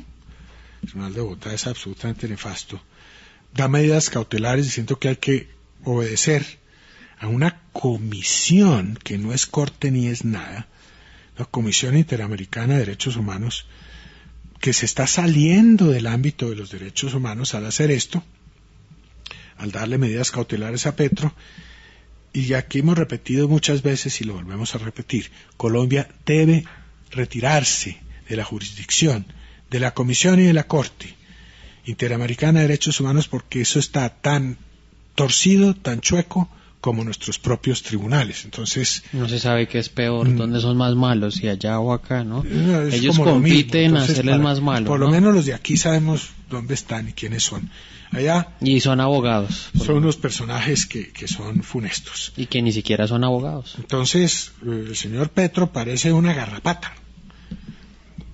Speaker 17: el Tribunal de Bogotá es absolutamente nefasto, da medidas cautelares diciendo que hay que obedecer a una comisión que no es corte ni es nada, la Comisión Interamericana de Derechos Humanos, que se está saliendo del ámbito de los derechos humanos al hacer esto, al darle medidas cautelares a Petro. Y aquí hemos repetido muchas veces y lo volvemos a repetir: Colombia debe retirarse de la jurisdicción de la Comisión y de la Corte Interamericana de Derechos Humanos, porque eso está tan torcido, tan chueco como nuestros propios tribunales. Entonces
Speaker 3: no se sabe qué es peor, dónde son más malos, si allá o acá, ¿no? Ellos compiten a ser el más malo.
Speaker 17: Por lo menos los de aquí sabemos dónde están y quiénes son. Allá
Speaker 3: y son abogados.
Speaker 17: Son unos personajes que son funestos.
Speaker 3: Y que ni siquiera son abogados.
Speaker 17: Entonces, el señor Petro parece una garrapata.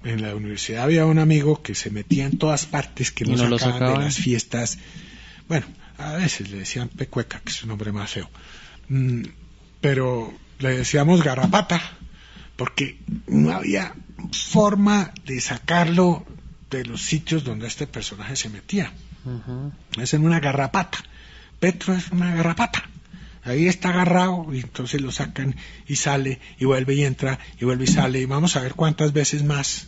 Speaker 17: En la universidad había un amigo que se metía en todas partes, que no lo sacaban de las fiestas. Bueno, a veces le decían Pecueca, que es un nombre más feo. Pero le decíamos garrapata, porque no había forma de sacarlo de los sitios donde este personaje se metía. Es en una garrapata. Petro es una garrapata. Ahí está agarrado, y entonces lo sacan y sale y vuelve y entra y vuelve y sale, y vamos a ver cuántas veces más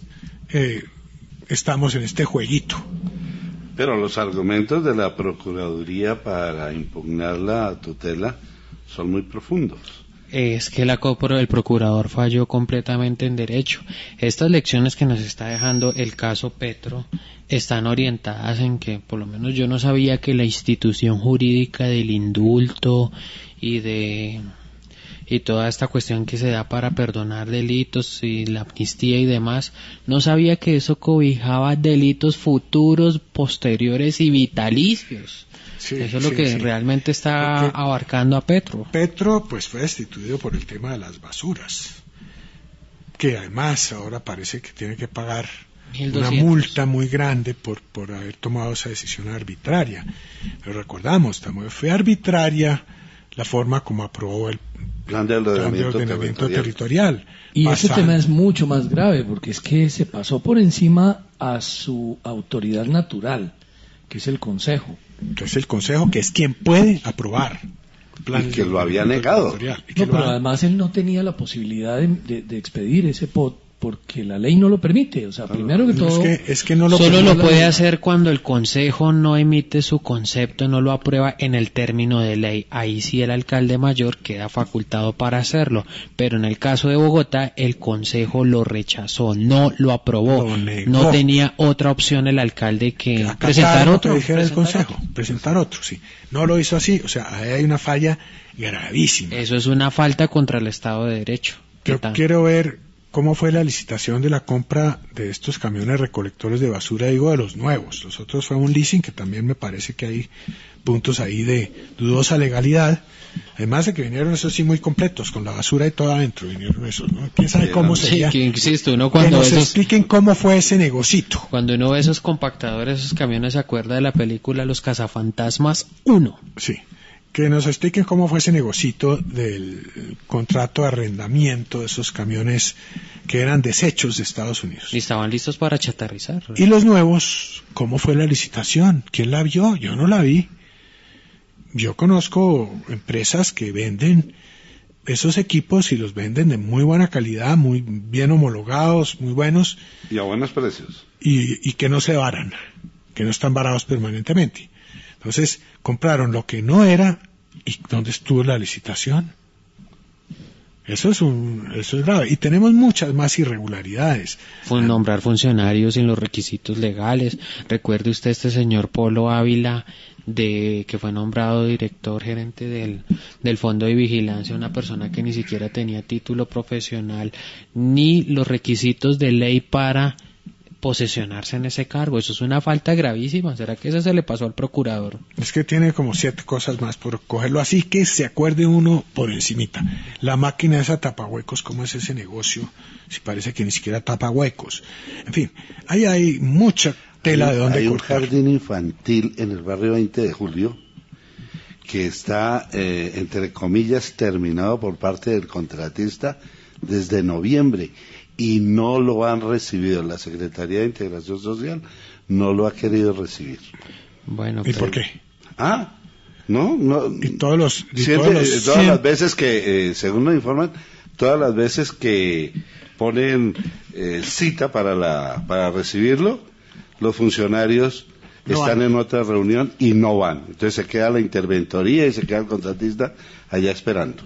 Speaker 17: estamos en este jueguito.
Speaker 18: Pero los argumentos de la Procuraduría para impugnar la tutela son muy profundos.
Speaker 3: Es que el procurador falló completamente en derecho. Estas lecciones que nos está dejando el caso Petro están orientadas en que, por lo menos yo no sabía que la institución jurídica del indulto y toda esta cuestión que se da para perdonar delitos y la amnistía y demás, no sabía que eso cobijaba delitos futuros, posteriores y vitalicios. Sí, eso es lo que realmente está abarcando a Petro.
Speaker 17: Petro pues fue destituido por el tema de las basuras, que además ahora parece que tiene que pagar 1,200. Una multa muy grande por haber tomado esa decisión arbitraria. Pero recordamos, también fue arbitraria la forma como aprobó el
Speaker 18: Plan de ordenamiento territorial.
Speaker 3: Y ese tema es mucho más grave, porque es que se pasó por encima a su autoridad natural, que es el Consejo.
Speaker 17: Entonces el Consejo, que es quien puede aprobar.
Speaker 18: Y que lo había negado.
Speaker 3: Pero además él no tenía la posibilidad de expedir ese POT, porque la ley no lo permite. O sea, primero que todo,
Speaker 17: es que no lo
Speaker 19: solo lo puede hacer cuando el Consejo no emite su concepto, no lo aprueba en el término de ley. Ahí sí el alcalde mayor queda facultado para hacerlo, pero en el caso de Bogotá el Consejo lo rechazó, no lo aprobó, no tenía otra opción el alcalde que presentar otro.
Speaker 17: Presentar otro, sí. No lo hizo así, o sea, ahí hay una falla gravísima.
Speaker 19: Eso es una falta contra el Estado de Derecho.
Speaker 17: Yo quiero ver cómo fue la licitación de la compra de estos camiones recolectores de basura, digo, de los nuevos. Los otros fue un leasing, que también me parece que hay puntos ahí de dudosa legalidad. Además de que vinieron esos sí muy completos, con la basura y todo adentro, vinieron esos, ¿no? ¿Quién sabe cómo sería?
Speaker 19: Sí, insisto, uno cuando
Speaker 17: que nos expliquen cómo fue ese negocito.
Speaker 19: Cuando uno ve esos compactadores, esos camiones, se acuerda de la película Los Cazafantasmas 1.
Speaker 17: Sí. Que nos expliquen cómo fue ese negocito del contrato de arrendamiento de esos camiones que eran desechos de Estados Unidos.
Speaker 19: Y estaban listos para chatarrizar.
Speaker 17: Y los nuevos, ¿cómo fue la licitación? ¿Quién la vio? Yo no la vi. Yo conozco empresas que venden esos equipos y los venden de muy buena calidad, muy bien homologados, muy buenos.
Speaker 18: Y a buenos precios.
Speaker 17: Y que no se varan, que no están varados permanentemente. Entonces, compraron lo que no era, ¿y dónde estuvo la licitación? Eso es grave. Y tenemos muchas más irregularidades.
Speaker 19: Nombrar funcionarios sin los requisitos legales. Recuerde usted este señor Polo Ávila, que fue nombrado director gerente del Fondo de Vigilancia, una persona que ni siquiera tenía título profesional ni los requisitos de ley para posesionarse en ese cargo. Eso es una falta gravísima. ¿Será que eso se le pasó al procurador?
Speaker 17: Es que tiene como 7 cosas más por cogerlo así, que se acuerde uno por encimita. La máquina esa tapahuecos, ¿cómo es ese negocio? Si parece que ni siquiera tapa huecos. En fin, ahí hay mucha tela de donde cortar.
Speaker 18: Hay un jardín infantil en el barrio 20 de Julio que está, entre comillas, terminado por parte del contratista desde noviembre. Y no lo han recibido. La Secretaría de Integración Social no lo ha querido recibir.
Speaker 17: Bueno, ¿y por qué?
Speaker 18: No.
Speaker 17: Y todas
Speaker 18: las veces que, según nos informan, todas las veces que ponen cita para recibirlo, los funcionarios están en otra reunión y no van. Entonces se queda la interventoría y se queda el contratista allá esperando.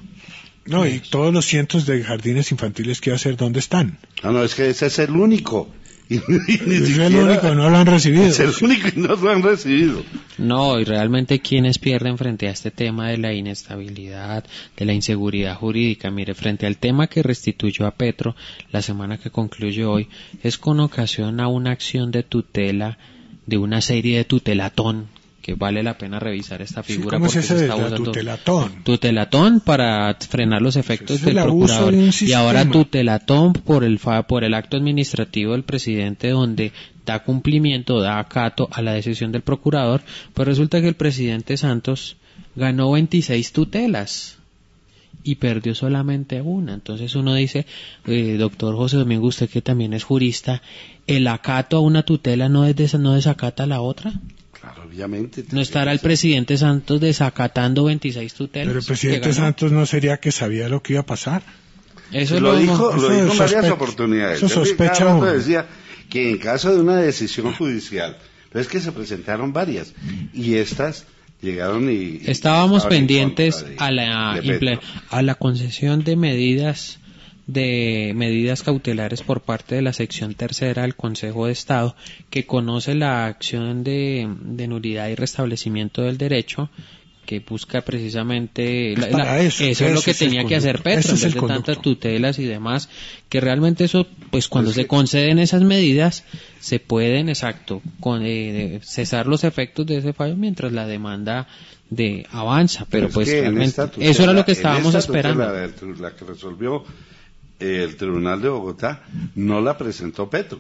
Speaker 17: No, y todos los cientos de jardines infantiles que hacer, ¿dónde están?
Speaker 18: No, es que ese es el único.
Speaker 17: Es el único, no lo han recibido.
Speaker 18: Es el único y no lo han recibido.
Speaker 19: No, y realmente quienes pierden frente a este tema de la inestabilidad, de la inseguridad jurídica. Mire, frente al tema que restituyó a Petro la semana que concluye hoy, es con ocasión a una acción de tutela, de una serie de tutelatón, que vale la pena revisar esta figura.
Speaker 17: ¿Cómo es ese de la tutelatón?
Speaker 19: Tutelatón para frenar los efectos del procurador. Y ahora tutelatón por el acto administrativo del presidente, donde da cumplimiento, da acato a la decisión del procurador. Pues resulta que el presidente Santos ganó 26 tutelas y perdió solamente una. Entonces uno dice, doctor José Domingo, usted que también es jurista, ¿el acato a una tutela no desacata a la otra?
Speaker 18: Claro, obviamente.
Speaker 19: ¿No estará el presidente Santos desacatando 26 tutelas?
Speaker 17: Pero el presidente Santos no sería que sabía lo que iba a pasar.
Speaker 18: Eso lo dijo en varias oportunidades.
Speaker 17: Eso sospecha uno.
Speaker 18: Decía que en caso de una decisión judicial, pero es que se presentaron varias y estas llegaron y
Speaker 19: estábamos pendientes a la concesión de medidas cautelares por parte de la sección tercera del Consejo de Estado, que conoce la acción de nulidad y restablecimiento del derecho, que busca precisamente eso es lo que tenía que hacer Petro, en vez de tantas tutelas y demás, que realmente eso, pues cuando se conceden esas medidas, se pueden, cesar los efectos de ese fallo mientras la demanda avanza, pero pues realmente tutela, eso era lo que estábamos esperando.
Speaker 18: La que resolvió el Tribunal de Bogotá no la presentó Petro,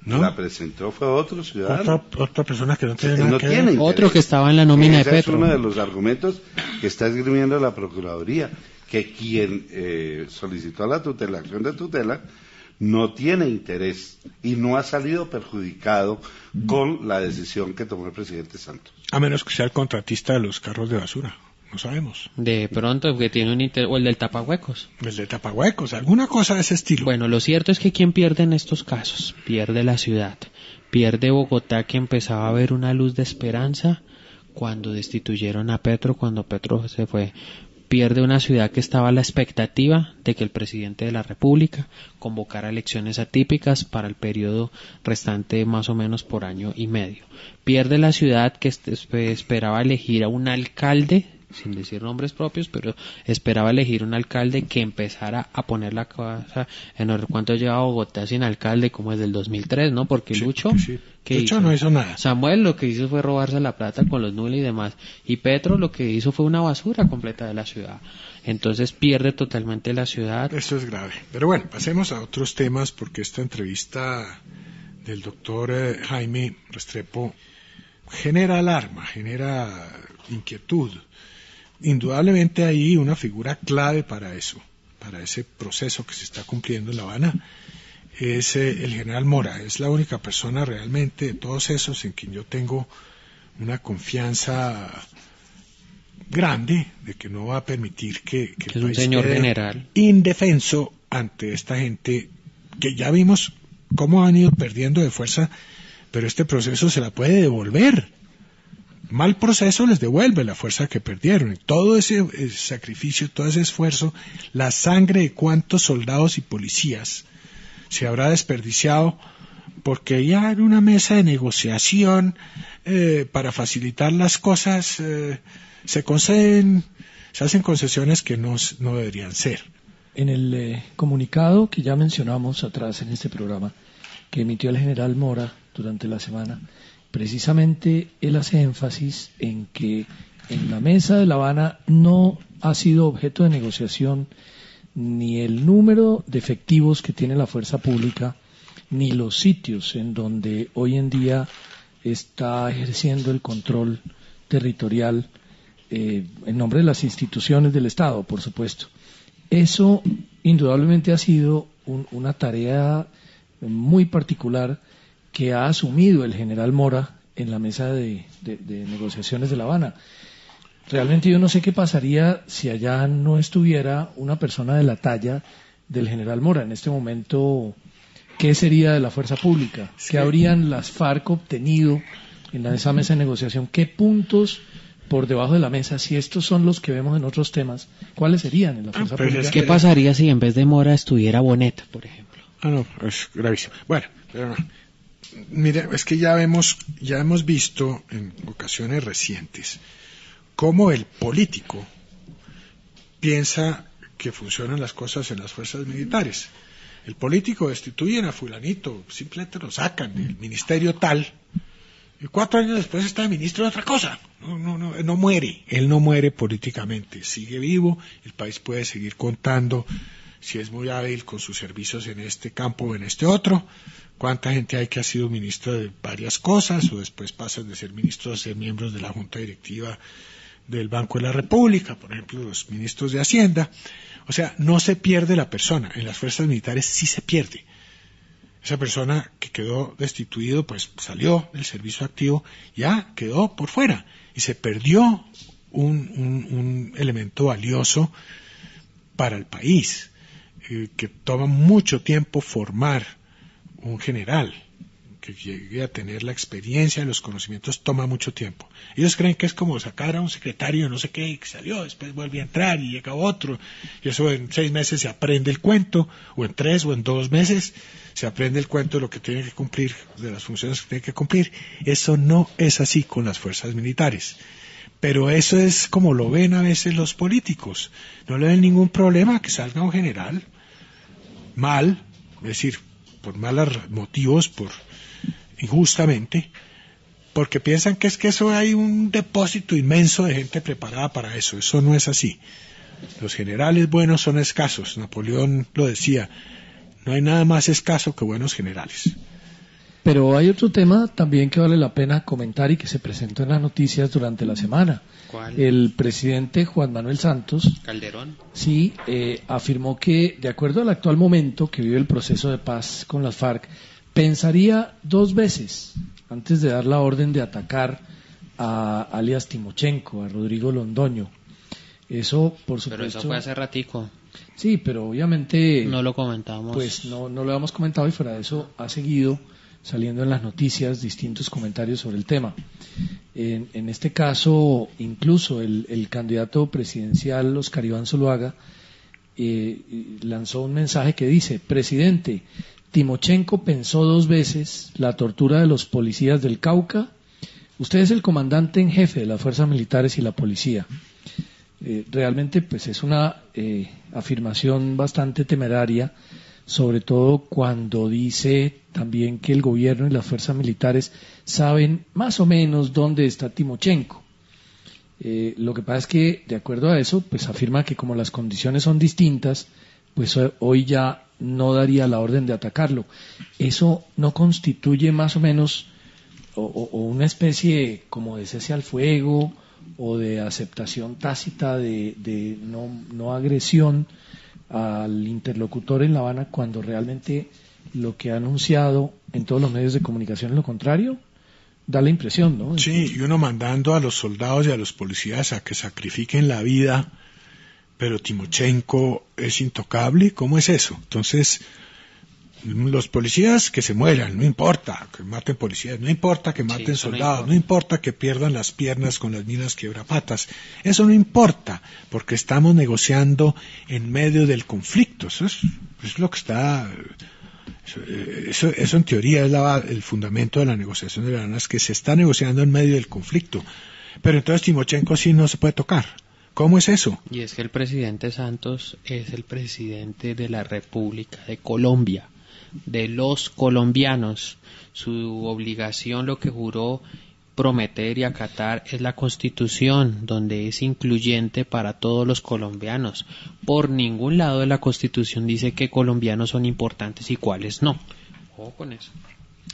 Speaker 18: ¿no? La presentó fue otro ciudadano,
Speaker 17: otra persona que no tiene nada que ver,
Speaker 19: otro que estaba en la nómina de Petro.
Speaker 18: Es uno de los argumentos que está esgrimiendo la Procuraduría, que quien solicitó la acción de tutela, no tiene interés y no ha salido perjudicado con la decisión que tomó el presidente Santos.
Speaker 17: A menos que sea el contratista de los carros de basura. No sabemos.
Speaker 19: De pronto, que tiene un interés, o el del tapahuecos.
Speaker 17: El del tapahuecos, alguna cosa de ese estilo.
Speaker 19: Bueno, lo cierto es que ¿quién pierde en estos casos? Pierde la ciudad. Pierde Bogotá, que empezaba a ver una luz de esperanza cuando destituyeron a Petro, cuando Petro se fue. Pierde una ciudad que estaba a la expectativa de que el presidente de la República convocara elecciones atípicas para el periodo restante más o menos por año y medio. Pierde la ciudad que esperaba elegir a un alcalde, sin decir nombres propios, pero esperaba elegir un alcalde que empezara a poner la cosa en orden. ¿Cuánto lleva Bogotá sin alcalde? Como desde el 2003, ¿no? Porque Lucho, ¿qué
Speaker 17: Lucho no hizo nada.
Speaker 19: Samuel lo que hizo fue robarse la plata con los Nula y demás. Y Petro lo que hizo fue una basura completa de la ciudad. Entonces pierde totalmente la ciudad.
Speaker 17: Esto es grave. Pero bueno, pasemos a otros temas, porque esta entrevista del doctor Jaime Restrepo genera alarma, genera inquietud. Indudablemente hay una figura clave para eso, para ese proceso que se está cumpliendo en La Habana, es el general Mora. Es la única persona realmente de todos esos en quien yo tengo una confianza grande de que no va a permitir que
Speaker 19: es un señor general
Speaker 17: indefenso ante esta gente que ya vimos cómo han ido perdiendo de fuerza, pero este proceso se la puede devolver. Mal proceso les devuelve la fuerza que perdieron. Todo ese sacrificio, todo ese esfuerzo, la sangre de cuántos soldados y policías se habrá desperdiciado porque ya en una mesa de negociación para facilitar las cosas se hacen concesiones que no deberían ser.
Speaker 3: En el comunicado que ya mencionamos atrás en este programa, que emitió el general Mora durante la semana, precisamente él hace énfasis en que en la mesa de La Habana no ha sido objeto de negociación ni el número de efectivos que tiene la fuerza pública, ni los sitios en donde hoy en día está ejerciendo el control territorial en nombre de las instituciones del Estado, por supuesto. Eso indudablemente ha sido una tarea muy particular que ha asumido el general Mora en la mesa de negociaciones de La Habana. Realmente yo no sé qué pasaría si allá no estuviera una persona de la talla del general Mora. En este momento, ¿qué sería de la fuerza pública? ¿Qué habrían las FARC obtenido en esa mesa de negociación? ¿Qué puntos por debajo de la mesa, si estos son los que vemos en otros temas, cuáles serían en la fuerza pública?
Speaker 19: ¿Qué pasaría si en vez de Mora estuviera Bonet, por ejemplo?
Speaker 17: No, es gravísimo. Bueno, pero no. Mire, es que ya hemos visto en ocasiones recientes cómo el político piensa que funcionan las cosas en las fuerzas militares. El político destituyen a fulanito, simplemente lo sacan del ministerio tal, y 4 años después está de ministro de otra cosa. No muere. Él no muere políticamente, sigue vivo, el país puede seguir contando si es muy hábil con sus servicios en este campo o en este otro. Cuánta gente hay que ha sido ministro de varias cosas o después pasan de ser ministros a ser miembros de la Junta Directiva del Banco de la República, por ejemplo, los ministros de Hacienda. O sea, no se pierde la persona. En las fuerzas militares sí se pierde. Esa persona que quedó destituido, pues salió del servicio activo, ya quedó por fuera y se perdió un elemento valioso para el país, que toma mucho tiempo formar un general que llegue a tener la experiencia, los conocimientos, toma mucho tiempo. Ellos creen que es como sacar a un secretario no sé qué, que salió, después vuelve a entrar y llega otro, y eso en 6 meses se aprende el cuento, o en 3 o en 2 meses se aprende el cuento de lo que tiene que cumplir, de las funciones que tiene que cumplir. Eso no es así con las fuerzas militares. Pero eso es como lo ven a veces los políticos. No le ven ningún problema que salga un general mal, es decir, por malos motivos, por injustamente, porque piensan que eso hay un depósito inmenso de gente preparada para eso. Eso no es así. Los generales buenos son escasos. Napoleón lo decía, no hay nada más escaso que buenos generales.
Speaker 3: Pero hay otro tema también que vale la pena comentar y que se presentó en las noticias durante la semana.
Speaker 19: ¿Cuál?
Speaker 3: El presidente Juan Manuel Santos
Speaker 19: Calderón.
Speaker 3: Sí, afirmó que de acuerdo al actual momento que vive el proceso de paz con las FARC, pensaría 2 veces antes de dar la orden de atacar a alias Timochenko, a Rodrigo Londoño. Eso, por supuesto.
Speaker 19: Pero eso fue hace ratico.
Speaker 3: Sí, pero obviamente
Speaker 19: no lo comentamos.
Speaker 3: Pues no lo habíamos comentado, y fuera de eso ha seguido saliendo en las noticias distintos comentarios sobre el tema. En este caso, incluso el candidato presidencial Oscar Iván Zuluaga lanzó un mensaje que dice: presidente, Timochenko pensó 2 veces la tortura de los policías del Cauca. Usted es el comandante en jefe de las fuerzas militares y la policía. Realmente pues es una afirmación bastante temeraria, sobre todo cuando dice también que el gobierno y las fuerzas militares saben más o menos dónde está Timochenko. Lo que pasa es que, de acuerdo a eso, pues afirma que como las condiciones son distintas, pues hoy ya no daría la orden de atacarlo. ¿Eso no constituye más o menos o una especie como de cese al fuego o de aceptación tácita de no agresión al interlocutor en La Habana, cuando realmente lo que ha anunciado en todos los medios de comunicación es lo contrario? Da la impresión, ¿no?
Speaker 17: Sí, y uno mandando a los soldados y a los policías a que sacrifiquen la vida, pero Timochenko es intocable. ¿Cómo es eso? Entonces, los policías que se mueran, no importa que maten policías, no importa que maten soldados, no importa que pierdan las piernas con las minas quebrapatas, eso no importa, porque estamos negociando en medio del conflicto. Eso es lo que está, eso en teoría es el fundamento de la negociación de La Habana, es que se está negociando en medio del conflicto. Pero entonces Timochenko sí no se puede tocar. ¿Cómo es eso?
Speaker 19: Y es que el presidente Santos es el presidente de la República de Colombia, de los colombianos. Su obligación, lo que juró prometer y acatar, es la Constitución, donde es incluyente para todos los colombianos. Por ningún lado de la Constitución dice qué colombianos son importantes y cuáles no. Ojo con eso.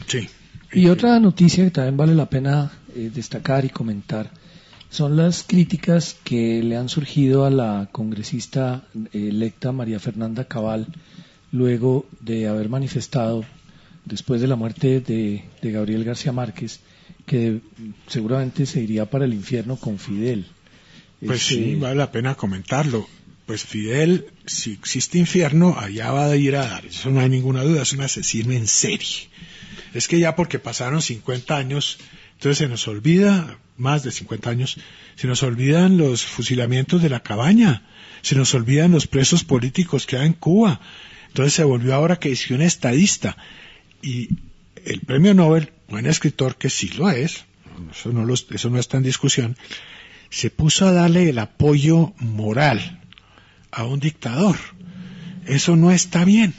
Speaker 17: Sí.
Speaker 3: Y otra noticia que también vale la pena destacar y comentar son las críticas que le han surgido a la congresista electa María Fernanda Cabal, luego de haber manifestado, después de la muerte de Gabriel García Márquez, que seguramente se iría para el infierno con Fidel.
Speaker 17: Pues sí, vale la pena comentarlo. Pues Fidel, si existe infierno, allá va a ir a dar. Eso no hay ninguna duda, es un asesino en serie. Es que ya porque pasaron 50 años, entonces se nos olvida, más de 50 años, se nos olvidan los fusilamientos de La Cabaña, se nos olvidan los presos políticos que hay en Cuba. Entonces se volvió ahora que es un estadista. Y el premio Nobel, buen escritor que sí lo es, eso no está en discusión, se puso a darle el apoyo moral a un dictador. Eso no está bien.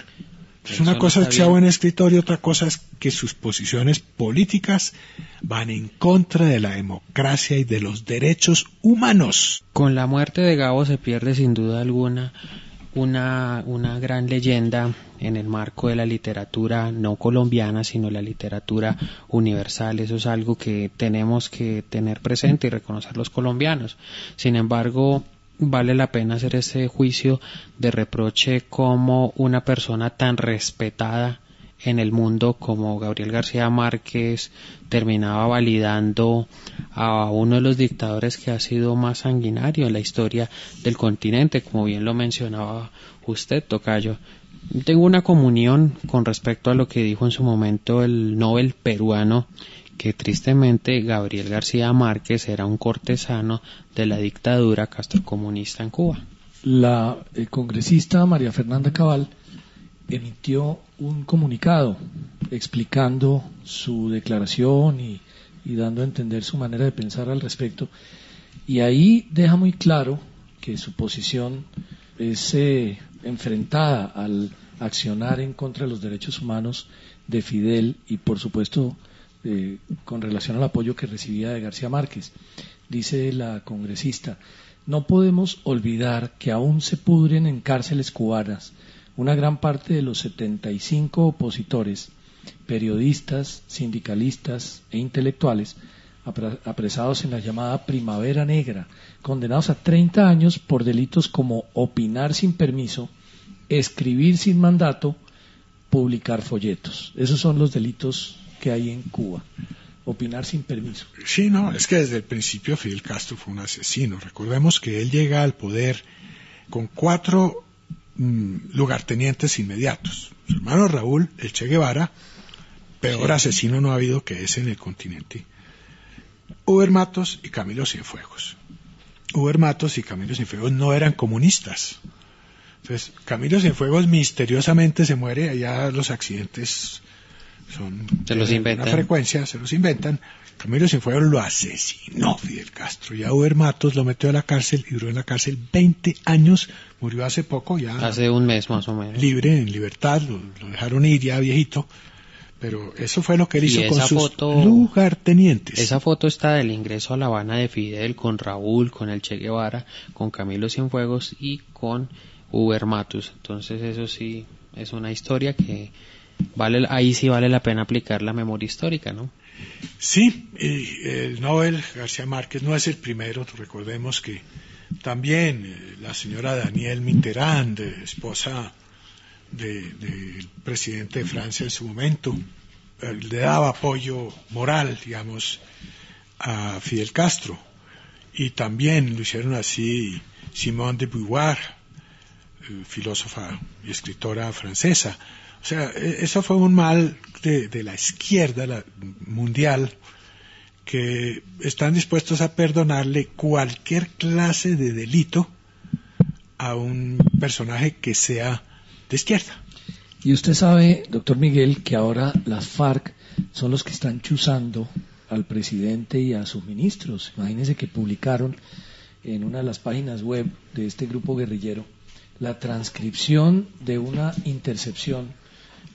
Speaker 17: Es una cosa es que sea buen escritor y otra cosa es que sus posiciones políticas van en contra de la democracia y de los derechos humanos.
Speaker 19: Con la muerte de Gabo se pierde sin duda alguna una gran leyenda en el marco de la literatura no colombiana, sino la literatura universal. Eso es algo que tenemos que tener presente y reconocer los colombianos. Sin embargo, vale la pena hacer ese juicio de reproche como una persona tan respetada en el mundo como Gabriel García Márquez terminaba validando a uno de los dictadores que ha sido más sanguinario en la historia del continente, como bien lo mencionaba usted, tocayo. Tengo una comunión con respecto a lo que dijo en su momento el Nobel peruano, que tristemente Gabriel García Márquez era un cortesano de la dictadura castrocomunista en Cuba.
Speaker 3: La congresista María Fernanda Cabal emitió un comunicado explicando su declaración y dando a entender su manera de pensar al respecto, y ahí deja muy claro que su posición es enfrentada al accionar en contra de los derechos humanos de Fidel y por supuesto con relación al apoyo que recibía de García Márquez. Dice la congresista: no podemos olvidar que aún se pudren en cárceles cubanas una gran parte de los 75 opositores periodistas, sindicalistas e intelectuales apresados en la llamada Primavera Negra, condenados a 30 años por delitos como opinar sin permiso, escribir sin mandato, publicar folletos. Esos son los delitos que hay en Cuba. Opinar sin permiso.
Speaker 17: Sí, no, es que desde el principio Fidel Castro fue un asesino. Recordemos que él llega al poder con 4 lugartenientes inmediatos. Su hermano Raúl, el Che Guevara, peor asesino no ha habido que ese en el continente. Huber Matos y Camilo Cienfuegos. Huber Matos y Camilo Cienfuegos no eran comunistas. Entonces, Camilo Cienfuegos misteriosamente se muere, allá los accidentes son
Speaker 19: se los inventan.
Speaker 17: Una frecuencia, se los inventan. Camilo Cienfuegos lo asesinó Fidel Castro, y a Huber Matos lo metió a la cárcel y duró en la cárcel 20 años, murió hace poco, ya
Speaker 19: hace un mes más o menos.
Speaker 17: Libre, en libertad, lo dejaron ir ya viejito. Pero eso fue lo que él hizo con sus lugartenientes.
Speaker 19: Esa foto está del ingreso a La Habana de Fidel, con Raúl, con el Che Guevara, con Camilo Cienfuegos y con Huber Matus. Entonces eso sí es una historia que ahí sí vale la pena aplicar la memoria histórica, ¿no?
Speaker 17: Sí, el Nobel García Márquez no es el primero. Recordemos que también la señora Danielle Mitterrand, esposa del presidente de Francia en su momento, le daba apoyo moral, digamos, a Fidel Castro, y también lo hicieron así Simone de Beauvoir, filósofa y escritora francesa. O sea, eso fue un mal de la izquierda mundial, que están dispuestos a perdonarle cualquier clase de delito a un personaje que sea de izquierda.
Speaker 3: Y usted sabe, doctor Miguel, que ahora las FARC son los que están chuzando al presidente y a sus ministros. Imagínense que publicaron en una de las páginas web de este grupo guerrillero la transcripción de una intercepción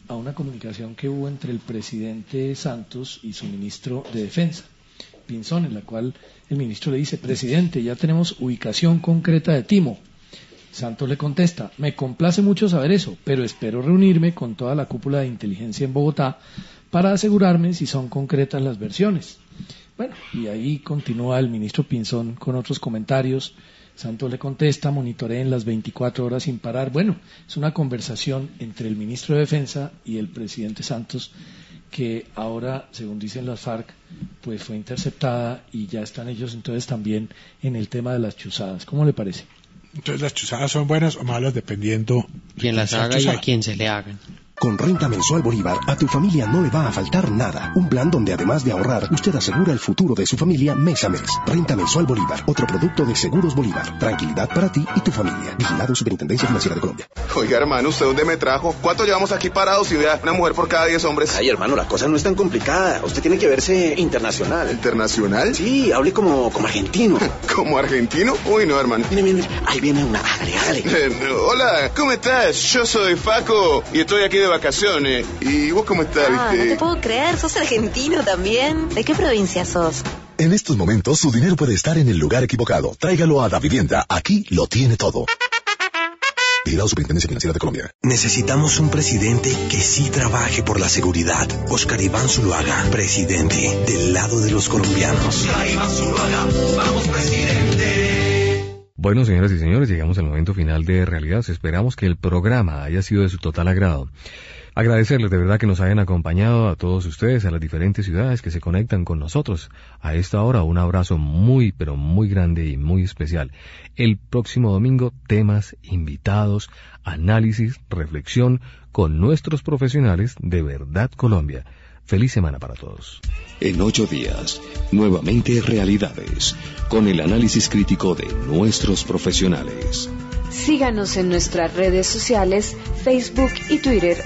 Speaker 3: a una comunicación que hubo entre el presidente Santos y su ministro de Defensa, Pinzón, en la cual el ministro le dice: presidente, ya tenemos ubicación concreta de Timo. Santos le contesta: me complace mucho saber eso, pero espero reunirme con toda la cúpula de inteligencia en Bogotá para asegurarme si son concretas las versiones. Bueno, y ahí continúa el ministro Pinzón con otros comentarios. Santos le contesta: monitoreen las 24 horas sin parar. Bueno, es una conversación entre el ministro de Defensa y el presidente Santos, que ahora, según dicen las FARC, pues fue interceptada, y ya están ellos entonces también en el tema de las chuzadas. ¿Cómo le parece?
Speaker 17: Entonces, las chuzadas son buenas o malas dependiendo de
Speaker 19: quién las haga y a quién se le hagan.
Speaker 7: Con Renta Mensual Bolívar, a tu familia no le va a faltar nada. Un plan donde además de ahorrar, usted asegura el futuro de su familia mes a mes. Renta Mensual Bolívar, otro producto de Seguros Bolívar. Tranquilidad para ti y tu familia. Vigilado Superintendencia Financiera de Colombia.
Speaker 20: Oiga, hermano, ¿usted dónde me trajo? ¿Cuánto llevamos aquí parados y vea una mujer por cada 10 hombres?
Speaker 21: Ay, hermano, la cosa no es tan complicada. Usted tiene que verse internacional.
Speaker 20: ¿Internacional?
Speaker 21: Sí, hable como argentino.
Speaker 20: ¿Como argentino? Uy, no, hermano.
Speaker 21: Mire, ahí viene una. Hágale.
Speaker 20: Hola, ¿cómo estás? Yo soy Faco y estoy aquí de vacaciones. ¿Y vos cómo estás, viste?
Speaker 22: No te puedo creer, sos argentino también. ¿De qué provincia sos?
Speaker 9: En estos momentos su dinero puede estar en el lugar equivocado. Tráigalo a Davivienda. Aquí lo tiene todo. Vigilado Superintendencia Financiera de Colombia.
Speaker 10: Necesitamos un presidente que sí trabaje por la seguridad. Oscar Iván Zuluaga, presidente, del lado de los colombianos. Oscar Iván Zuluaga, vamos, presidente.
Speaker 5: Bueno, señoras y señores, llegamos al momento final de Realidad. Esperamos que el programa haya sido de su total agrado. Agradecerles de verdad que nos hayan acompañado a todos ustedes, a las diferentes ciudades que se conectan con nosotros. A esta hora, un abrazo muy, pero muy grande y muy especial. El próximo domingo, temas, invitados, análisis, reflexión con nuestros profesionales de Verdad Colombia. Feliz semana para todos.
Speaker 1: En 8 días, nuevamente Realidades, con el análisis crítico de nuestros profesionales.
Speaker 4: Síganos en nuestras redes sociales, Facebook y Twitter,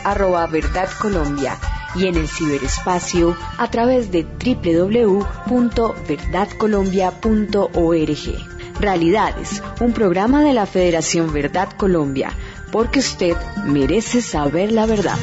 Speaker 4: @Verdad Colombia, y en el ciberespacio a través de www.verdadcolombia.org. Realidades, un programa de la Federación Verdad Colombia, porque usted merece saber la verdad.